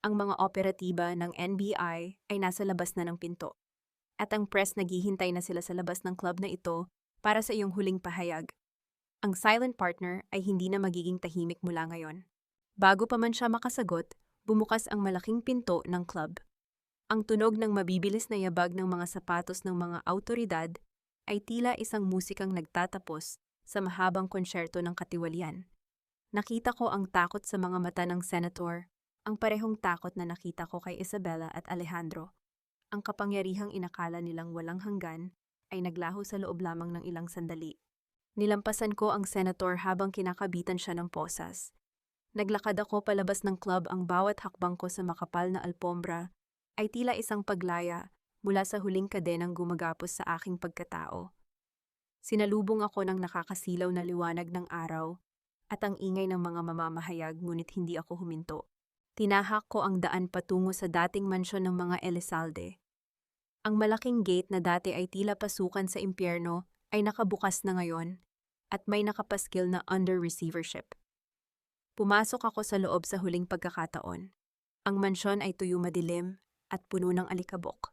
Ang mga operatiba ng NBI ay nasa labas na ng pinto. At ang press naghihintay na sila sa labas ng club na ito para sa iyong huling pahayag. Ang silent partner ay hindi na magiging tahimik mula ngayon. Bago pa man siya makasagot, bumukas ang malaking pinto ng club. Ang tunog ng mabibilis na yabag ng mga sapatos ng mga awtoridad ay tila isang musikang nagtatapos sa mahabang konsyerto ng katiwalian. Nakita ko ang takot sa mga mata ng senator, ang parehong takot na nakita ko kay Isabela at Alejandro. Ang kapangyarihang inakala nilang walang hanggan ay naglaho sa loob lamang ng ilang sandali. Nilampasan ko ang senator habang kinakabitan siya ng posas. Naglakad ako palabas ng club, ang bawat hakbang ko sa makapal na alpombra ay tila isang paglaya mula sa huling kadenang gumagapos sa aking pagkatao. Sinalubong ako ng nakakasilaw na liwanag ng araw at ang ingay ng mga mamamahayag, ngunit hindi ako huminto. Tinahak ko ang daan patungo sa dating mansyon ng mga Elizalde. Ang malaking gate na dati ay tila pasukan sa impyerno ay nakabukas na ngayon at may nakapaskil na under receivership. Pumasok ako sa loob sa huling pagkakataon. Ang mansyon ay tuyo, madilim at puno ng alikabok.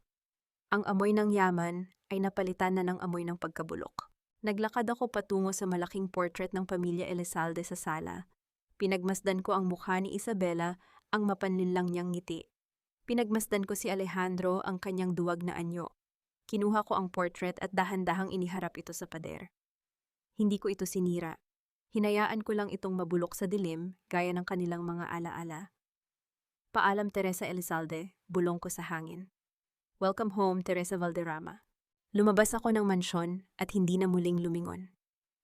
Ang amoy ng yaman ay napalitan na ng amoy ng pagkabulok. Naglakad ako patungo sa malaking portrait ng pamilya Elizalde sa sala. Pinagmasdan ko ang mukha ni Isabela, ang mapanlinlang niyang ngiti. Pinagmasdan ko si Alejandro, ang kanyang duwag na anyo. Kinuha ko ang portrait at dahan-dahang iniharap ito sa pader. Hindi ko ito sinira. Hinayaan ko lang itong mabulok sa dilim gaya ng kanilang mga alaala. "Paalam, Teresa Elizalde," bulong ko sa hangin. "Welcome home, Teresa Valderrama." Lumabas ako ng mansyon at hindi na muling lumingon.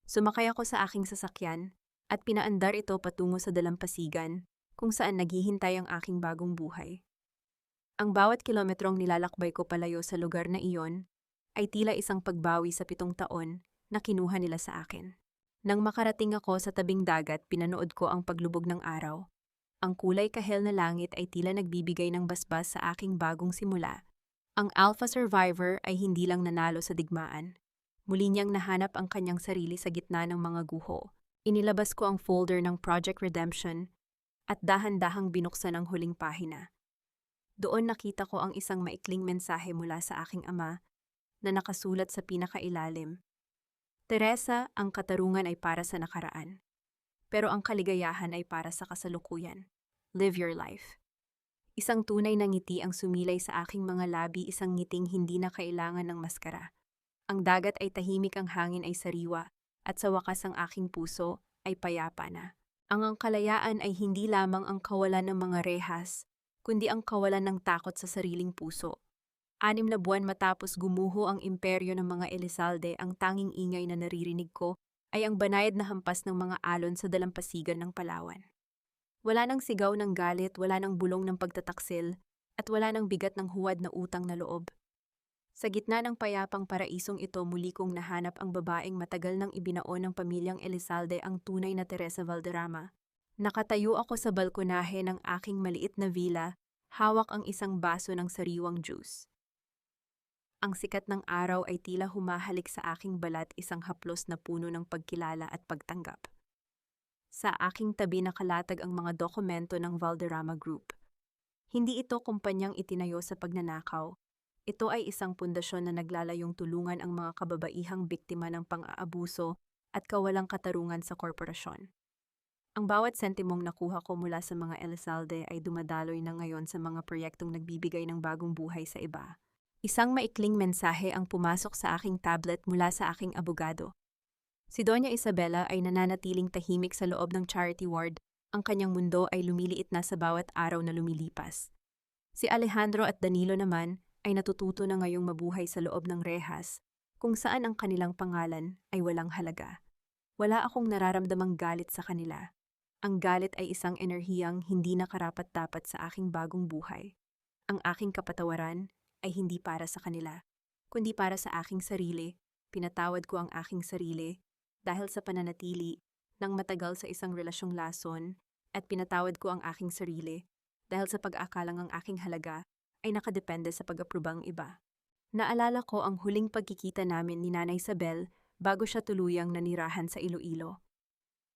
Sumakay ako sa aking sasakyan at pinaandar ito patungo sa dalampasigan kung saan naghihintay ang aking bagong buhay. Ang bawat kilometrong nilalakbay ko palayo sa lugar na iyon ay tila isang pagbawi sa 7 taon na kinuha nila sa akin. Nang makarating ako sa tabing dagat, pinanood ko ang paglubog ng araw. Ang kulay kahel na langit ay tila nagbibigay ng basbas sa aking bagong simula. Ang alpha survivor ay hindi lang nanalo sa digmaan. Muli niyang nahanap ang kanyang sarili sa gitna ng mga guho. Inilabas ko ang folder ng Project Redemption at dahan-dahang binuksan ang huling pahina. Doon nakita ko ang isang maikling mensahe mula sa aking ama na nakasulat sa pinakailalim. "Teresa, ang katarungan ay para sa nakaraan. Pero ang kaligayahan ay para sa kasalukuyan. Live your life." Isang tunay na ngiti ang sumilay sa aking mga labi, isang ngiting hindi na kailangan ng maskara. Ang dagat ay tahimik, ang hangin ay sariwa, at sa wakas ang aking puso ay payapa na. Ang kalayaan ay hindi lamang ang kawalan ng mga rehas, kundi ang kawalan ng takot sa sariling puso. 6 na buwan matapos gumuho ang imperyo ng mga Elizalde, ang tanging ingay na naririnig ko ay ang banayad na hampas ng mga alon sa dalampasigan ng Palawan. Wala nang sigaw ng galit, wala nang bulong ng pagtataksil, at wala nang bigat ng huwad na utang na loob. Sa gitna ng payapang paraisong ito, muli kong nahanap ang babaeng matagal nang ibinao ng pamilyang Elizalde, ang tunay na Teresa Valderrama. Nakatayo ako sa balkonahe ng aking maliit na villa, hawak ang isang baso ng sariwang juice. Ang sikat ng araw ay tila humahalik sa aking balat, isang haplos na puno ng pagkilala at pagtanggap. Sa aking tabi nakalatag ang mga dokumento ng Valderrama Group. Hindi ito kumpanyang itinayo sa pagnanakaw. Ito ay isang pundasyon na naglalayong tulungan ang mga kababaihang biktima ng pang-aabuso at kawalang katarungan sa korporasyon. Ang bawat sentimong nakuha ko mula sa mga Elizalde ay dumadaloy na ngayon sa mga proyektong nagbibigay ng bagong buhay sa iba. Isang maikling mensahe ang pumasok sa aking tablet mula sa aking abogado. Si Doña Isabela ay nananatiling tahimik sa loob ng charity ward. Ang kanyang mundo ay lumiliit na sa bawat araw na lumilipas. Si Alejandro at Danilo naman ay natututo na ngayong mabuhay sa loob ng rehas, kung saan ang kanilang pangalan ay walang halaga. Wala akong nararamdamang galit sa kanila. Ang galit ay isang enerhiyang hindi nakarapat-dapat sa aking bagong buhay. Ang aking kapatawaran ay hindi para sa kanila, kundi para sa aking sarili. Pinatawad ko ang aking sarili dahil sa pananatili ng matagal sa isang relasyong lason, at pinatawad ko ang aking sarili dahil sa pag-aakalang ang aking halaga ay nakadepende sa pag-aprubang iba. Naalala ko ang huling pagkikita namin ni Nanay Isabel bago siya tuluyang nanirahan sa Iloilo.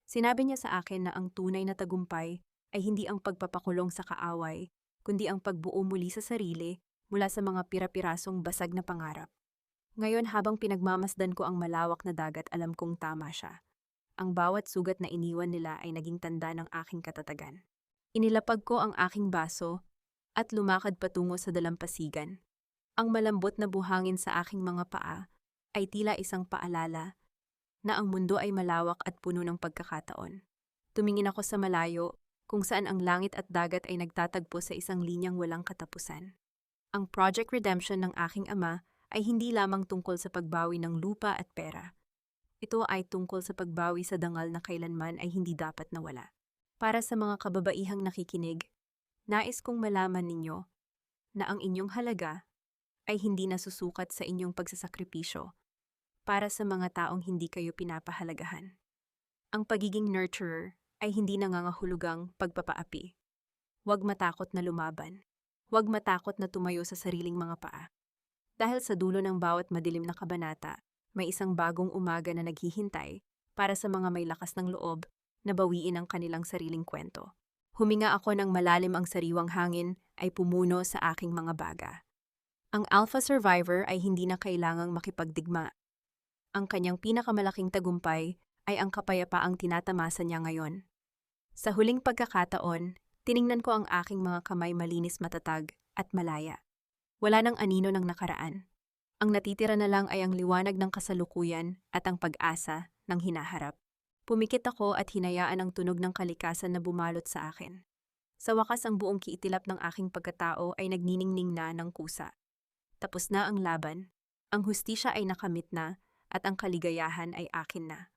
Sinabi niya sa akin na ang tunay na tagumpay ay hindi ang pagpapakulong sa kaaway, kundi ang pagbuo muli sa sarili mula sa mga pira-pirasong basag na pangarap. Ngayon, habang pinagmamasdan ko ang malawak na dagat, alam kong tama siya. Ang bawat sugat na iniwan nila ay naging tanda ng aking katatagan. Inilapag ko ang aking baso at lumakad patungo sa dalampasigan. Ang malambot na buhangin sa aking mga paa ay tila isang paalala na ang mundo ay malawak at puno ng pagkakataon. Tumingin ako sa malayo, kung saan ang langit at dagat ay nagtatagpo sa isang linyang walang katapusan. Ang Project Redemption ng aking ama ay hindi lamang tungkol sa pagbawi ng lupa at pera. Ito ay tungkol sa pagbawi sa dangal na kailanman ay hindi dapat nawala. Para sa mga kababaihang nakikinig, nais kong malaman ninyo na ang inyong halaga ay hindi nasusukat sa inyong pagsasakripisyo para sa mga taong hindi kayo pinapahalagahan. Ang pagiging nurturer ay hindi nangangahulugang pagpapaapi. Huwag matakot na lumaban. Huwag matakot na tumayo sa sariling mga paa. Dahil sa dulo ng bawat madilim na kabanata, may isang bagong umaga na naghihintay para sa mga may lakas ng loob na bawiin ang kanilang sariling kwento. Huminga ako ng malalim, ang sariwang hangin ay pumuno sa aking mga baga. Ang alpha survivor ay hindi na kailangang makipagdigma. Ang kanyang pinakamalaking tagumpay ay ang kapayapaang tinatamasa niya ngayon. Sa huling pagkakataon, tiningnan ko ang aking mga kamay, malinis, matatag at malaya. Wala nang anino ng nakaraan. Ang natitira na lang ay ang liwanag ng kasalukuyan at ang pag-asa ng hinaharap. Pumikit ako at hinayaan ang tunog ng kalikasan na bumalot sa akin. Sa wakas, ang buong kiitilap ng aking pagkatao ay nagniningning na ng kusa. Tapos na ang laban, ang hustisya ay nakamit na, at ang kaligayahan ay akin na.